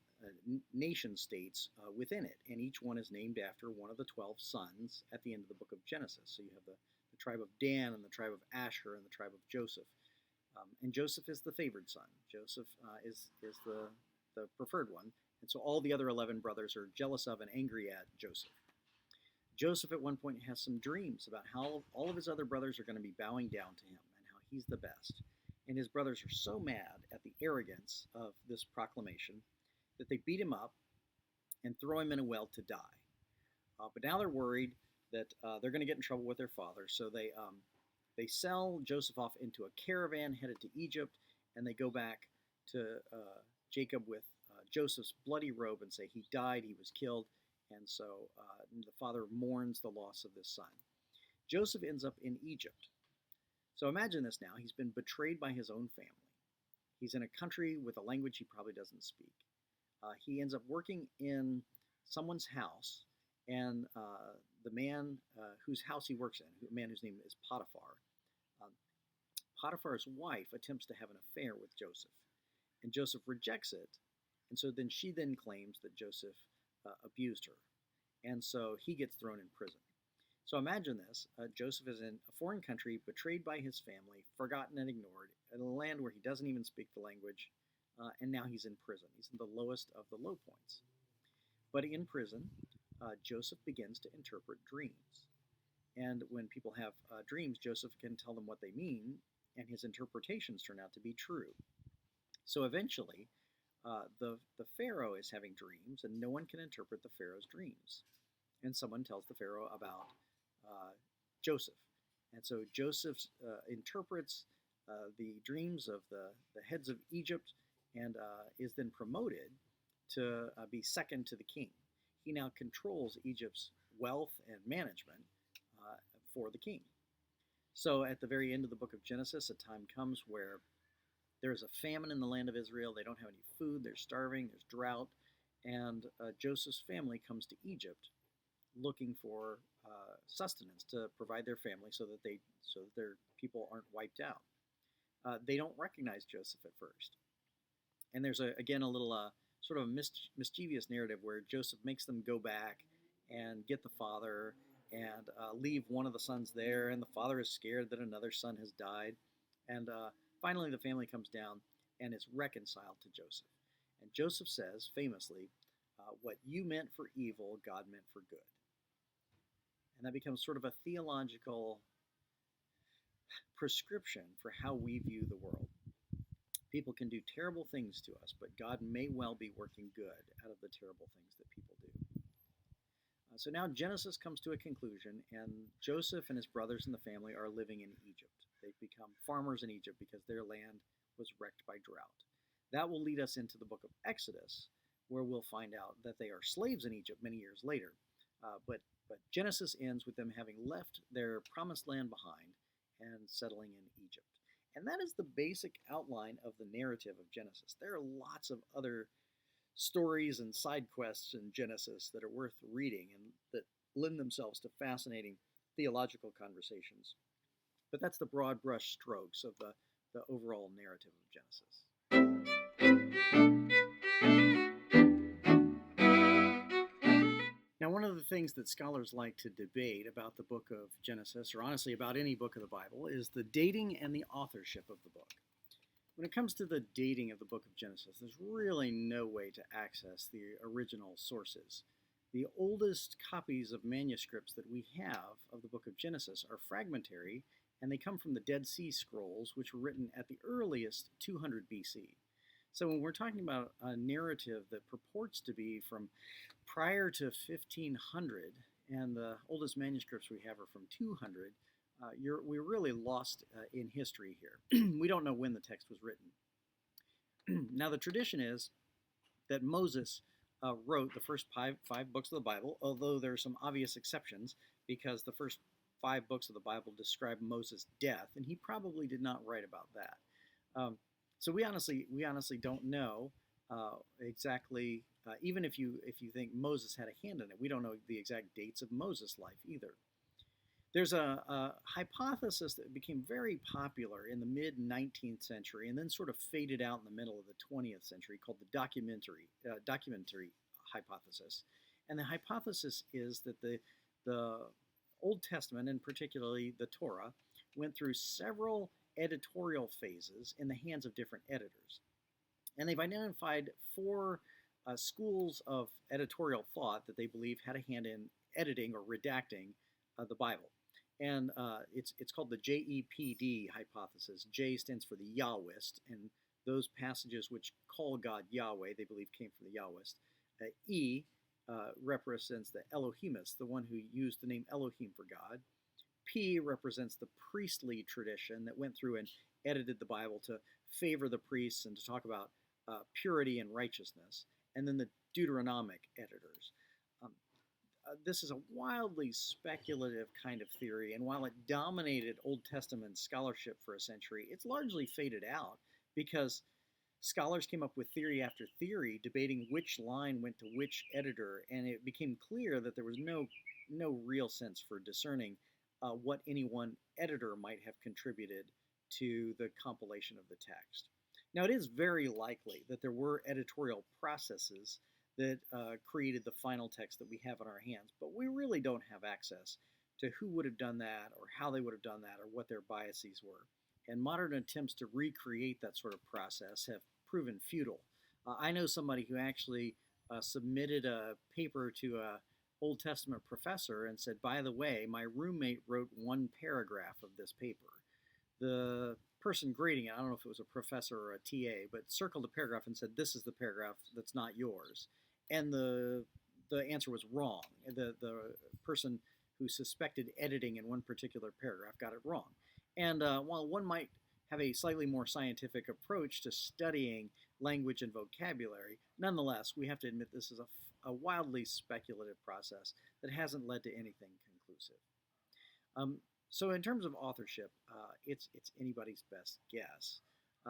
nation states within it, and each one is named after one of the 12 sons at the end of the book of Genesis. So you have the tribe of Dan and the tribe of Asher and the tribe of Joseph. And Joseph is the favored son. Joseph is the preferred one. And so all the other 11 brothers are jealous of and angry at Joseph. Joseph at one point has some dreams about how all of his other brothers are going to be bowing down to him and how he's the best. And his brothers are so mad at the arrogance of this proclamation that they beat him up and throw him in a well to die. But now they're worried that they're going to get in trouble with their father, so they sell Joseph off into a caravan headed to Egypt, and they go back to Jacob with Joseph's bloody robe and say he died, he was killed, and so the father mourns the loss of this son. Joseph ends up in Egypt. So imagine this now. He's been betrayed by his own family. He's in a country with a language he probably doesn't speak. He ends up working in someone's house, and the man whose house he works in, a man whose name is Potiphar, Potiphar's wife attempts to have an affair with Joseph, and Joseph rejects it, and so then she claims that Joseph abused her, and so he gets thrown in prison. So imagine this. Joseph is in a foreign country, betrayed by his family, forgotten and ignored, in a land where he doesn't even speak the language, and now he's in prison. He's in the lowest of the low points. But in prison, Joseph begins to interpret dreams. And when people have dreams, Joseph can tell them what they mean, and his interpretations turn out to be true. So eventually, the Pharaoh is having dreams, and no one can interpret the Pharaoh's dreams. And someone tells the Pharaoh about Joseph. And so Joseph interprets the dreams of the heads of Egypt and is then promoted to be second to the king. He now controls Egypt's wealth and management for the king. So at the very end of the book of Genesis, a time comes where there's a famine in the land of Israel. They don't have any food. They're starving. There's drought. And Joseph's family comes to Egypt looking for sustenance to provide their family so that their people aren't wiped out. They don't recognize Joseph at first. And there's again a little sort of mischievous narrative where Joseph makes them go back and get the father and leave one of the sons there, and the father is scared that another son has died. And finally the family comes down and is reconciled to Joseph. And Joseph says, famously, what you meant for evil, God meant for good. And that becomes sort of a theological prescription for how we view the world. People can do terrible things to us, but God may well be working good out of the terrible things that people do. So now Genesis comes to a conclusion, and Joseph and his brothers and the family are living in Egypt. They've become farmers in Egypt because their land was wrecked by drought. That will lead us into the book of Exodus, where we'll find out that they are slaves in Egypt many years later. But Genesis ends with them having left their promised land behind and settling in Egypt. And that is the basic outline of the narrative of Genesis. There are lots of other stories and side quests in Genesis that are worth reading and that lend themselves to fascinating theological conversations. But that's the broad brush strokes of the overall narrative of Genesis. Now, one of the things that scholars like to debate about the book of Genesis, or honestly about any book of the Bible, is the dating and the authorship of the book. When it comes to the dating of the book of Genesis, there's really no way to access the original sources. The oldest copies of manuscripts that we have of the book of Genesis are fragmentary, and they come from the Dead Sea Scrolls, which were written at the earliest 200 BC. So when we're talking about a narrative that purports to be from prior to 1500, and the oldest manuscripts we have are from 200, we're really lost in history here. We don't know when the text was written. Now the tradition is that Moses wrote the first five books of the Bible, although there are some obvious exceptions because the first 5 books of the Bible describe Moses' death, and he probably did not write about that. So we honestly don't know exactly. Even if you think Moses had a hand in it, we don't know the exact dates of Moses' life either. There's a hypothesis that became very popular in the mid 19th century and then sort of faded out in the middle of the 20th century called the documentary hypothesis. And the hypothesis is that the Old Testament, and particularly the Torah, went through several editorial phases in the hands of different editors. And they've identified 4 schools of editorial thought that they believe had a hand in editing or redacting the Bible. And it's called the JEPD hypothesis. J stands for the Yahwist, and those passages which call God Yahweh, they believe came from the Yahwist. E represents the Elohimist, the one who used the name Elohim for God. P represents the priestly tradition that went through and edited the Bible to favor the priests and to talk about purity and righteousness. And then the Deuteronomic editors. This is a wildly speculative kind of theory, and while it dominated Old Testament scholarship for a century, it's largely faded out because scholars came up with theory after theory debating which line went to which editor, and it became clear that there was no real sense for discerning what any one editor might have contributed to the compilation of the text. Now, it is very likely that there were editorial processes that created the final text that we have in our hands, but we really don't have access to who would have done that or how they would have done that or what their biases were. And modern attempts to recreate that sort of process have proven futile. I know somebody who actually submitted a paper to an Old Testament professor and said, by the way, my roommate wrote 1 paragraph of this paper. The person grading it, I don't know if it was a professor or a TA, but circled a paragraph and said, this is the paragraph that's not yours. And the answer was wrong. The person who suspected editing in one particular paragraph got it wrong. And while one might have a slightly more scientific approach to studying language and vocabulary, nonetheless, we have to admit this is a wildly speculative process that hasn't led to anything conclusive. So in terms of authorship, it's anybody's best guess,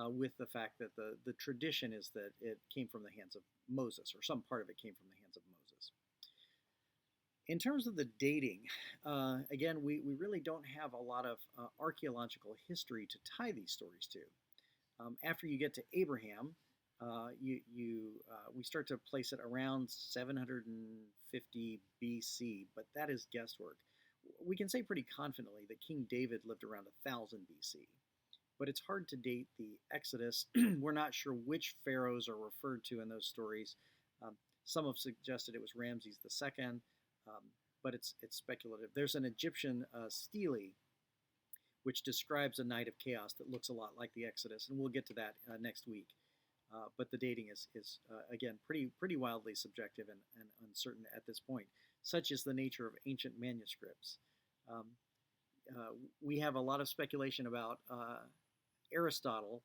with the fact that the tradition is that it came from the hands of Moses, or some part of it came from the hands of Moses. In terms of the dating, again, we really don't have a lot of archaeological history to tie these stories to. After you get to Abraham, we start to place it around 750 BC, but that is guesswork. We can say pretty confidently that King David lived around 1000 BC, but it's hard to date the Exodus. We're not sure which pharaohs are referred to in those stories. Some have suggested it was Ramses II, but it's speculative. There's an Egyptian stele which describes a night of chaos that looks a lot like the Exodus, and we'll get to that next week. But the dating is again pretty wildly subjective and uncertain at this point. Such is the nature of ancient manuscripts. We have a lot of speculation about Aristotle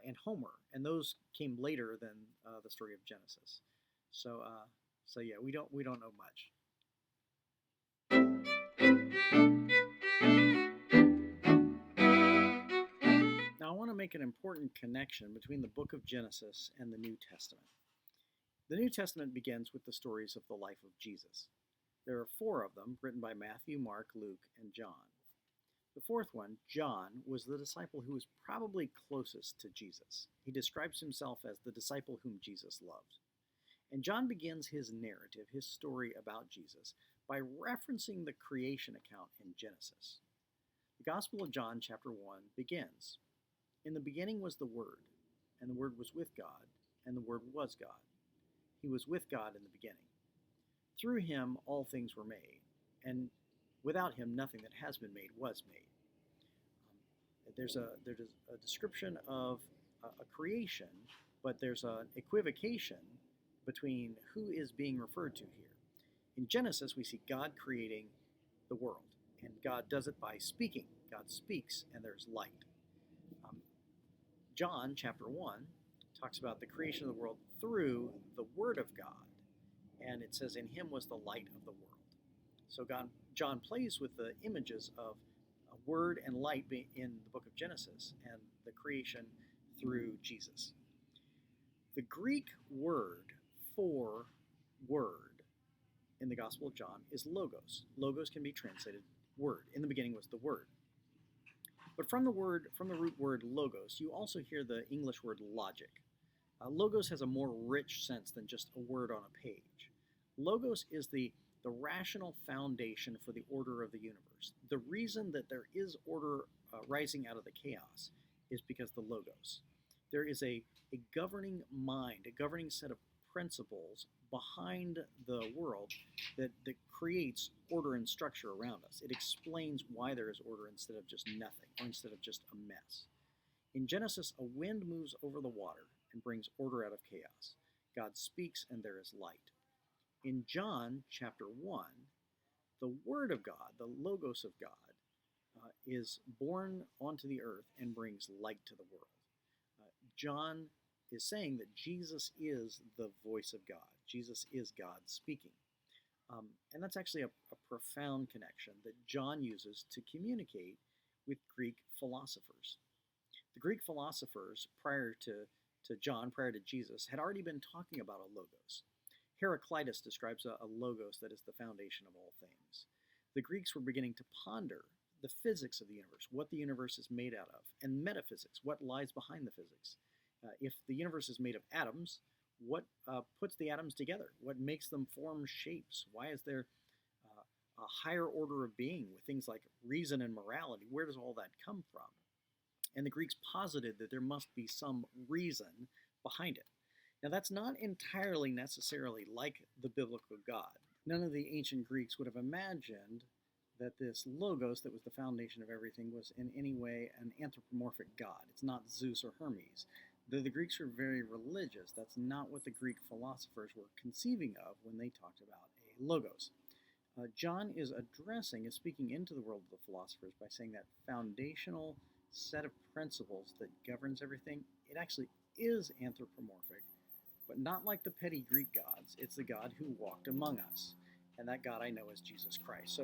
and Homer, and those came later than the story of Genesis. So yeah, we don't know much. Now, I want to make an important connection between the book of Genesis and the New Testament. The New Testament begins with the stories of the life of Jesus. There are 4 of them, written by Matthew, Mark, Luke, and John. The 4th one, John, was the disciple who was probably closest to Jesus. He describes himself as the disciple whom Jesus loved. And John begins his narrative, his story about Jesus, by referencing the creation account in Genesis. The Gospel of John, chapter 1, begins, "In the beginning was the Word, and the Word was with God, and the Word was God. He was with God in the beginning. Through him all things were made, and without him nothing that has been made was made." There's a description of a creation, but there's an equivocation between who is being referred to here. In Genesis, we see God creating the world, and God does it by speaking. God speaks, and there's light. John chapter 1 talks about the creation of the world through the Word of God, and it says, in him was the light of the world. So John plays with the images of word and light in the book of Genesis and the creation through Jesus. The Greek word for word in the Gospel of John is logos. Logos can be translated word. In the beginning was the Word. But from the root word logos, you also hear the English word logic. Logos has a more rich sense than just a word on a page. Logos is the rational foundation for the order of the universe. The reason that there is order rising out of the chaos is because the logos. There is a governing mind, a governing set of principles behind the world that creates order and structure around us. It explains why there is order instead of just nothing, or instead of just a mess. In Genesis, a wind moves over the water and brings order out of chaos. God speaks and there is light. In John chapter 1, the Word of God, the Logos of God, is born onto the earth and brings light to the world. John is saying that Jesus is the voice of God. Jesus is God speaking. And that's actually a profound connection that John uses to communicate with Greek philosophers. The Greek philosophers, prior to John, prior to Jesus, had already been talking about a logos. Heraclitus describes a logos that is the foundation of all things. The Greeks were beginning to ponder the physics of the universe, what the universe is made out of, and metaphysics, what lies behind the physics. If the universe is made of atoms, what puts the atoms together? What makes them form shapes? Why is there a higher order of being with things like reason and morality? Where does all that come from? And the Greeks posited that there must be some reason behind it. Now, that's not entirely necessarily like the biblical God. None of the ancient Greeks would have imagined that this logos that was the foundation of everything was in any way an anthropomorphic god. It's not Zeus or Hermes. Though the Greeks were very religious, that's not what the Greek philosophers were conceiving of when they talked about a logos. John is speaking into the world of the philosophers by saying that foundational set of principles that governs everything, it actually is anthropomorphic, but not like the petty Greek gods. It's the God who walked among us, and that God I know is Jesus Christ.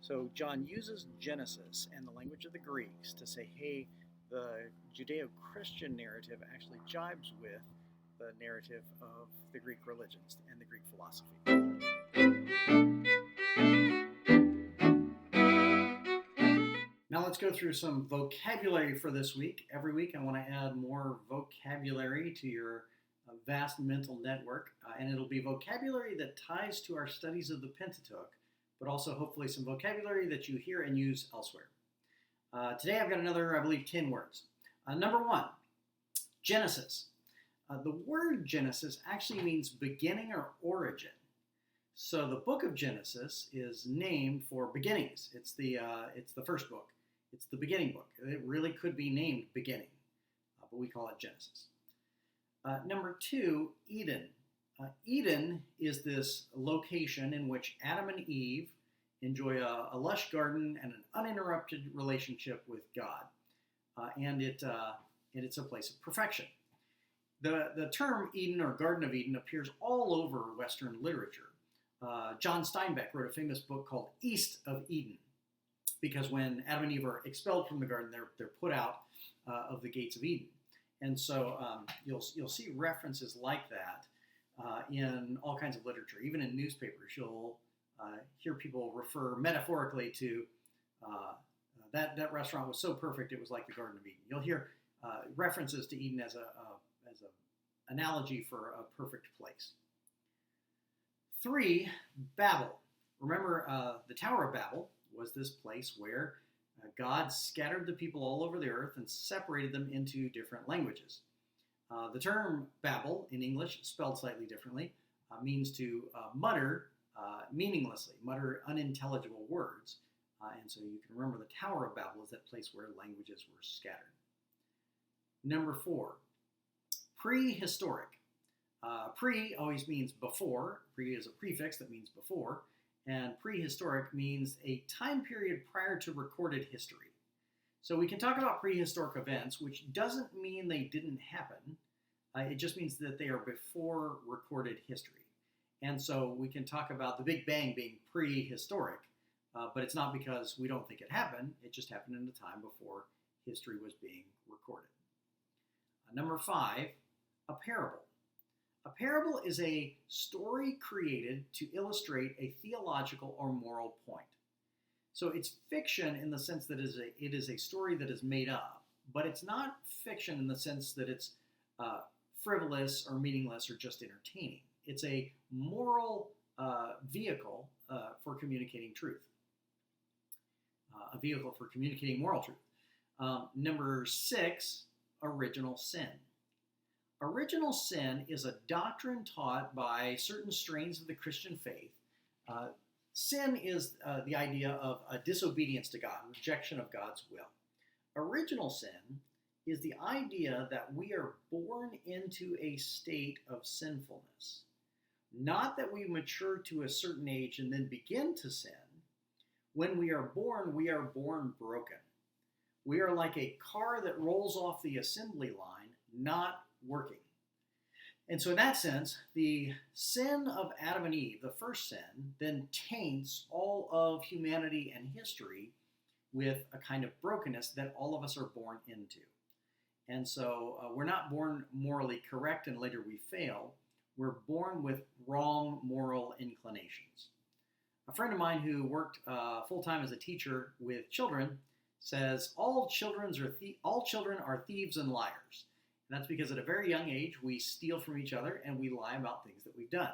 So John uses Genesis and the language of the Greeks to say, hey, the Judeo-Christian narrative actually jibes with the narrative of the Greek religions and the Greek philosophy. Now let's go through some vocabulary for this week. Every week I want to add more vocabulary to your vast mental network, and it'll be vocabulary that ties to our studies of the Pentateuch, but also hopefully some vocabulary that you hear and use elsewhere. Today I've got another, I believe, 10 words. Number 1, Genesis. The word Genesis actually means beginning or origin. So the book of Genesis is named for beginnings. It's the first book. It's the beginning book. It really could be named beginning, but we call it Genesis. Number 2, Eden. Eden is this location in which Adam and Eve enjoy a lush garden and an uninterrupted relationship with God, and it's a place of perfection. The term Eden or Garden of Eden appears all over Western literature. John Steinbeck wrote a famous book called East of Eden, because when Adam and Eve are expelled from the garden, they're put out of the gates of Eden. And so you'll see references like that in all kinds of literature. Even in newspapers, you'll hear people refer metaphorically to that restaurant was so perfect it was like the Garden of Eden. You'll hear references to Eden as a analogy for a perfect place. 3, Babel. Remember, the Tower of Babel was this place where God scattered the people all over the earth and separated them into different languages. The term Babel, in English, spelled slightly differently, means to mutter meaninglessly, mutter unintelligible words. And so you can remember the Tower of Babel is that place where languages were scattered. Number 4, Prehistoric. Pre always means before. Pre is a prefix that means before. And prehistoric means a time period prior to recorded history. So we can talk about prehistoric events, which doesn't mean they didn't happen. It just means that they are before recorded history. And so we can talk about the Big Bang being prehistoric, but it's not because we don't think it happened. It just happened in a time before history was being recorded. Number 5, a parable. A parable is a story created to illustrate a theological or moral point. So it's fiction in the sense that it is a story that is made up, but it's not fiction in the sense that it's frivolous or meaningless or just entertaining. It's a moral vehicle for communicating truth, a vehicle for communicating moral truth. Number 6, original sin. Original sin is a doctrine taught by certain strains of the Christian faith. Sin is the idea of a disobedience to God, rejection of God's will. Original sin is the idea that we are born into a state of sinfulness. Not that we mature to a certain age and then begin to sin. When we are born broken. We are like a car that rolls off the assembly line, not working. And so in that sense, the sin of Adam and Eve, the first sin, then taints all of humanity and history with a kind of brokenness that all of us are born into. And so we're not born morally correct and later we fail. We're born with wrong moral inclinations. A friend of mine who worked full-time as a teacher with children says all children are thieves and liars. And that's because at a very young age, we steal from each other and we lie about things that we've done.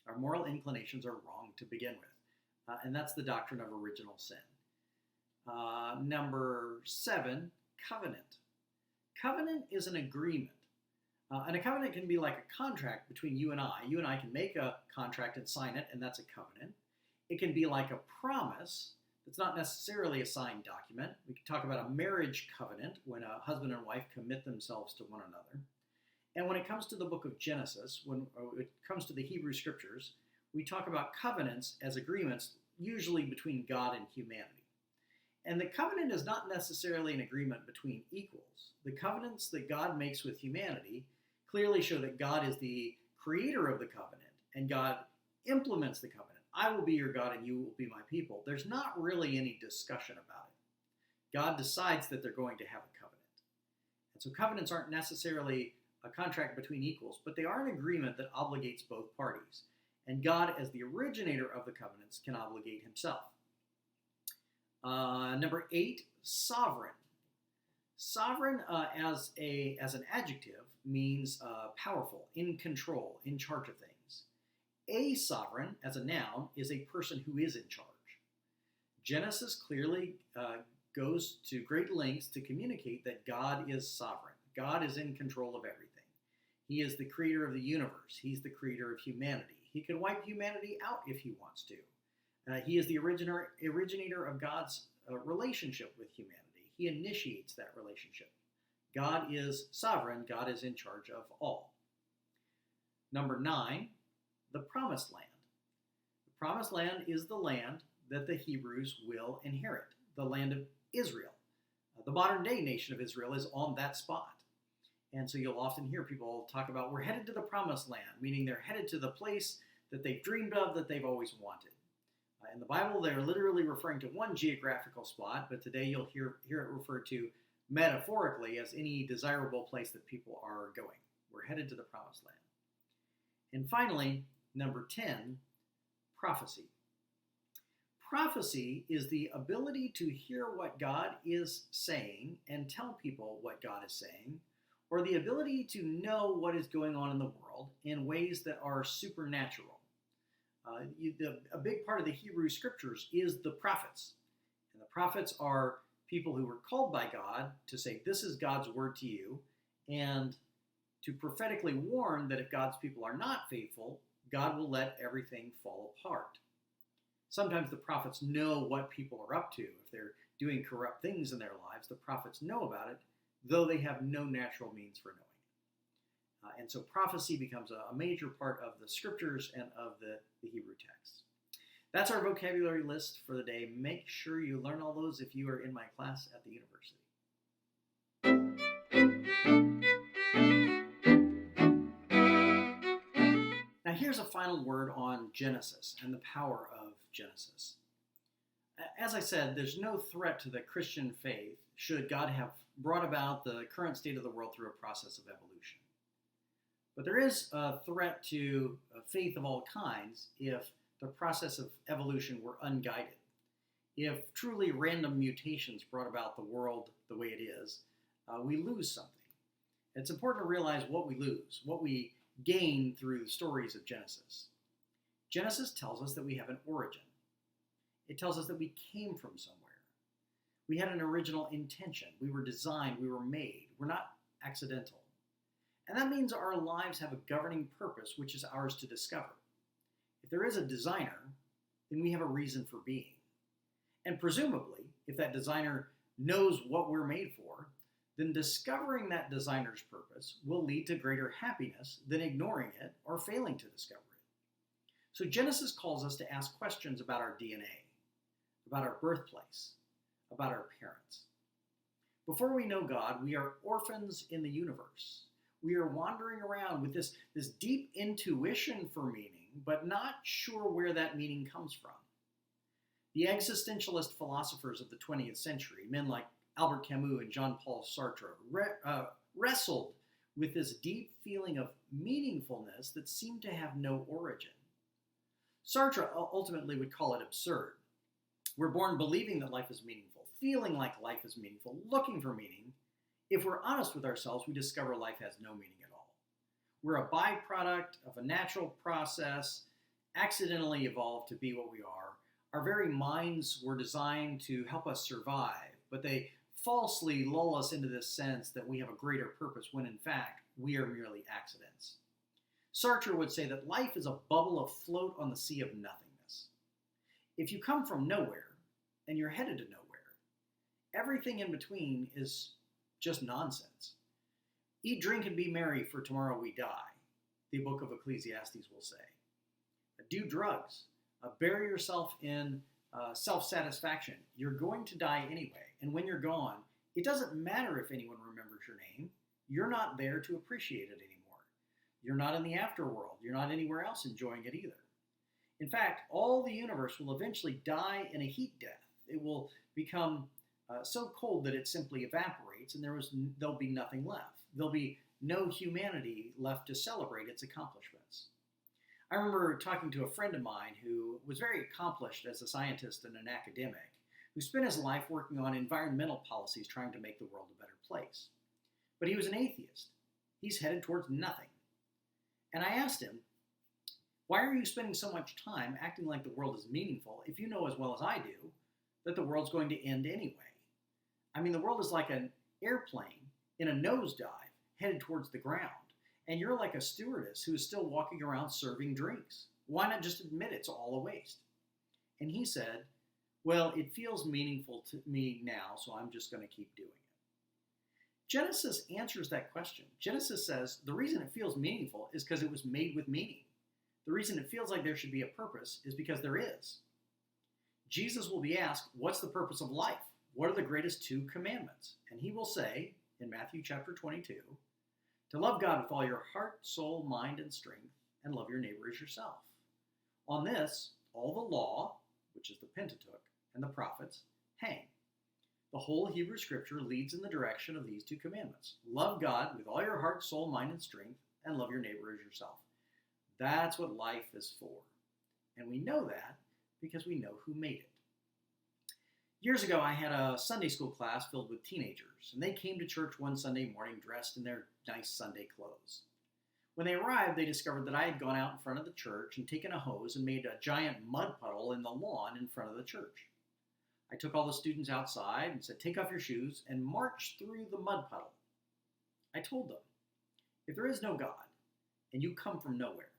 Our moral inclinations are wrong to begin with. And that's the doctrine of original sin. Number 7, covenant. Covenant is an agreement. And a covenant can be like a contract between you and I. You and I can make a contract and sign it, and that's a covenant. It can be like a promise. It's not necessarily a signed document. We can talk about a marriage covenant when a husband and wife commit themselves to one another. And when it comes to the book of Genesis, when it comes to the Hebrew scriptures, we talk about covenants as agreements, usually between God and humanity. And the covenant is not necessarily an agreement between equals. The covenants that God makes with humanity clearly show that God is the creator of the covenant, and God implements the covenant. I will be your God and you will be my people. There's not really any discussion about it. God decides that they're going to have a covenant. And so covenants aren't necessarily a contract between equals, but they are an agreement that obligates both parties. And God, as the originator of the covenants, can obligate himself. Number 8, sovereign. Sovereign as an adjective means powerful, in control, in charge of things. A sovereign, as a noun, is a person who is in charge. Genesis clearly goes to great lengths to communicate that God is sovereign. God is in control of everything. He is the creator of the universe. He's the creator of humanity. He can wipe humanity out if he wants to. He is the originator of God's relationship with humanity. He initiates that relationship. God is sovereign. God is in charge of all. Number 9, the promised land. The promised land is the land that the Hebrews will inherit, the land of Israel. The modern day nation of Israel is on that spot. And so you'll often hear people talk about, we're headed to the promised land, meaning they're headed to the place that they've dreamed of, that they've always wanted. In the Bible, they're literally referring to one geographical spot, but today you'll hear it referred to metaphorically as any desirable place that people are going. We're headed to the promised land. And finally, number 10, prophecy. Prophecy is the ability to hear what God is saying and tell people what God is saying, or the ability to know what is going on in the world in ways that are supernatural. A big part of the Hebrew scriptures is the prophets. And the prophets are people who were called by God to say, this is God's word to you, and to prophetically warn that if God's people are not faithful, God will let everything fall apart. Sometimes the prophets know what people are up to. If they're doing corrupt things in their lives, the prophets know about it, though they have no natural means for knowing. And so prophecy becomes a major part of the scriptures and of the Hebrew text. That's our vocabulary list for the day. Make sure you learn all those if you are in my class at the university. Now here's a final word on Genesis and the power of Genesis. As I said, there's no threat to the Christian faith should God have brought about the current state of the world through a process of evolution. But there is a threat to faith of all kinds if the process of evolution were unguided. If truly random mutations brought about the world the way it is, we lose something. It's important to realize what we lose, what we gain through the stories of Genesis. Genesis tells us that we have an origin. It tells us that we came from somewhere. We had an original intention. We were designed. We were made. We're not accidental. And that means our lives have a governing purpose, which is ours to discover. If there is a designer, then we have a reason for being. And presumably, if that designer knows what we're made for, then discovering that designer's purpose will lead to greater happiness than ignoring it or failing to discover it. So Genesis calls us to ask questions about our DNA, about our birthplace, about our parents. Before we know God, we are orphans in the universe. We are wandering around with this deep intuition for meaning, but not sure where that meaning comes from. The existentialist philosophers of the 20th century, men like Albert Camus and Jean-Paul Sartre, wrestled with this deep feeling of meaningfulness that seemed to have no origin. Sartre ultimately would call it absurd. We're born believing that life is meaningful, feeling like life is meaningful, looking for meaning. If we're honest with ourselves, we discover life has no meaning at all. We're a byproduct of a natural process, accidentally evolved to be what we are. Our very minds were designed to help us survive, but they falsely lull us into this sense that we have a greater purpose when in fact we are merely accidents. Sartre would say that life is a bubble afloat on the sea of nothingness. If you come from nowhere and you're headed to nowhere, everything in between is just nonsense. Eat, drink, and be merry, for tomorrow we die, the book of Ecclesiastes will say. Do drugs. Bury yourself in self-satisfaction. You're going to die anyway. And when you're gone, it doesn't matter if anyone remembers your name. You're not there to appreciate it anymore. You're not in the afterworld. You're not anywhere else enjoying it either. In fact, all the universe will eventually die in a heat death. It will become so cold that it simply evaporates, and there'll be nothing left. There'll be no humanity left to celebrate its accomplishments. I remember talking to a friend of mine who was very accomplished as a scientist and an academic, who spent his life working on environmental policies trying to make the world a better place. But he was an atheist. He's headed towards nothing. And I asked him, why are you spending so much time acting like the world is meaningful if you know as well as I do that the world's going to end anyway? I mean, the world is like an airplane in a nosedive headed towards the ground. And you're like a stewardess who is still walking around serving drinks. Why not just admit it's all a waste? And he said, well, it feels meaningful to me now, so I'm just going to keep doing it. Genesis answers that question. Genesis says the reason it feels meaningful is because it was made with meaning. The reason it feels like there should be a purpose is because there is. Jesus will be asked, what's the purpose of life? What are the greatest two commandments? And he will say, in Matthew chapter 22, to love God with all your heart, soul, mind, and strength, and love your neighbor as yourself. On this, all the law, which is the Pentateuch, and the prophets hang. The whole Hebrew scripture leads in the direction of these two commandments. Love God with all your heart, soul, mind, and strength, and love your neighbor as yourself. That's what life is for. And we know that because we know who made it. Years ago, I had a Sunday school class filled with teenagers, and they came to church one Sunday morning dressed in their nice Sunday clothes. When they arrived, they discovered that I had gone out in front of the church and taken a hose and made a giant mud puddle in the lawn in front of the church. I took all the students outside and said, take off your shoes and march through the mud puddle. I told them, if there is no God and you come from nowhere,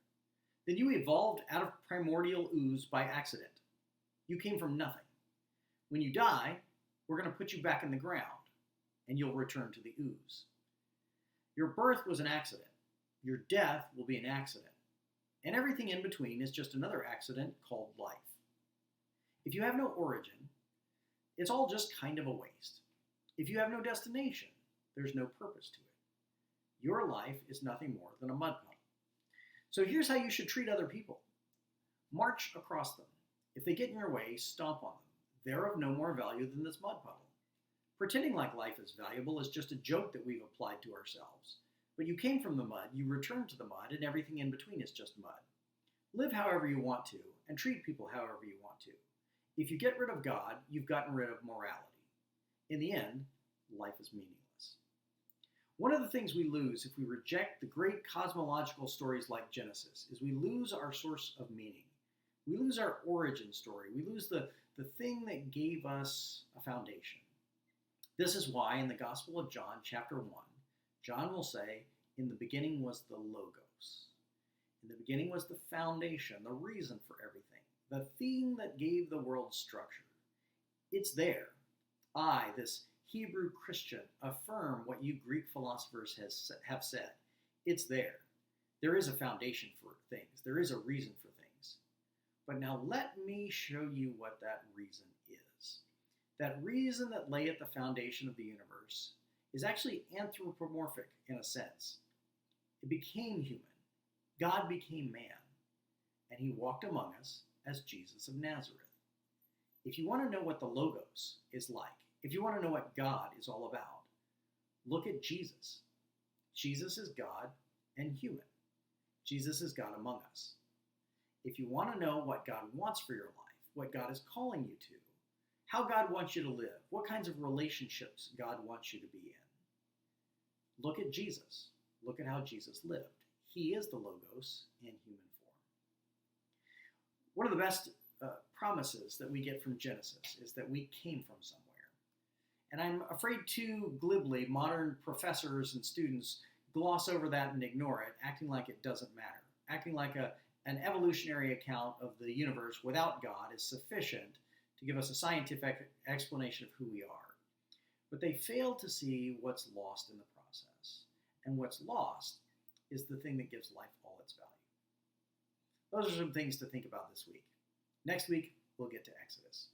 then you evolved out of primordial ooze by accident. You came from nothing. When you die, we're going to put you back in the ground, and you'll return to the ooze. Your birth was an accident. Your death will be an accident. And everything in between is just another accident called life. If you have no origin, it's all just kind of a waste. If you have no destination, there's no purpose to it. Your life is nothing more than a mud puddle. So here's how you should treat other people. March across them. If they get in your way, stomp on them. They're of no more value than this mud puddle. Pretending like life is valuable is just a joke that we've applied to ourselves. But you came from the mud, you return to the mud, and everything in between is just mud. Live however you want to, and treat people however you want to. If you get rid of God, you've gotten rid of morality. In the end, life is meaningless. One of the things we lose if we reject the great cosmological stories like Genesis is we lose our source of meaning. We lose our origin story. We lose the thing that gave us a foundation. This is why in the Gospel of John, chapter 1, John will say, "In the beginning was the Logos." In the beginning was the foundation, the reason for everything, the thing that gave the world structure. It's there. I, this Hebrew Christian, affirm what you Greek philosophers have said. It's there. There is a foundation for things. There is a reason for things. But now let me show you what that reason is. That reason that lay at the foundation of the universe is actually anthropomorphic in a sense. It became human. God became man. And he walked among us as Jesus of Nazareth. If you want to know what the Logos is like, if you want to know what God is all about, look at Jesus. Jesus is God and human. Jesus is God among us. If you want to know what God wants for your life, what God is calling you to, how God wants you to live, what kinds of relationships God wants you to be in, look at Jesus. Look at how Jesus lived. He is the Logos in human form. One of the best promises that we get from Genesis is that we came from somewhere. And I'm afraid too glibly modern professors and students gloss over that and ignore it, acting like it doesn't matter, acting like an evolutionary account of the universe without God is sufficient to give us a scientific explanation of who we are. But they fail to see what's lost in the process. And what's lost is the thing that gives life all its value. Those are some things to think about this week. Next week, we'll get to Exodus.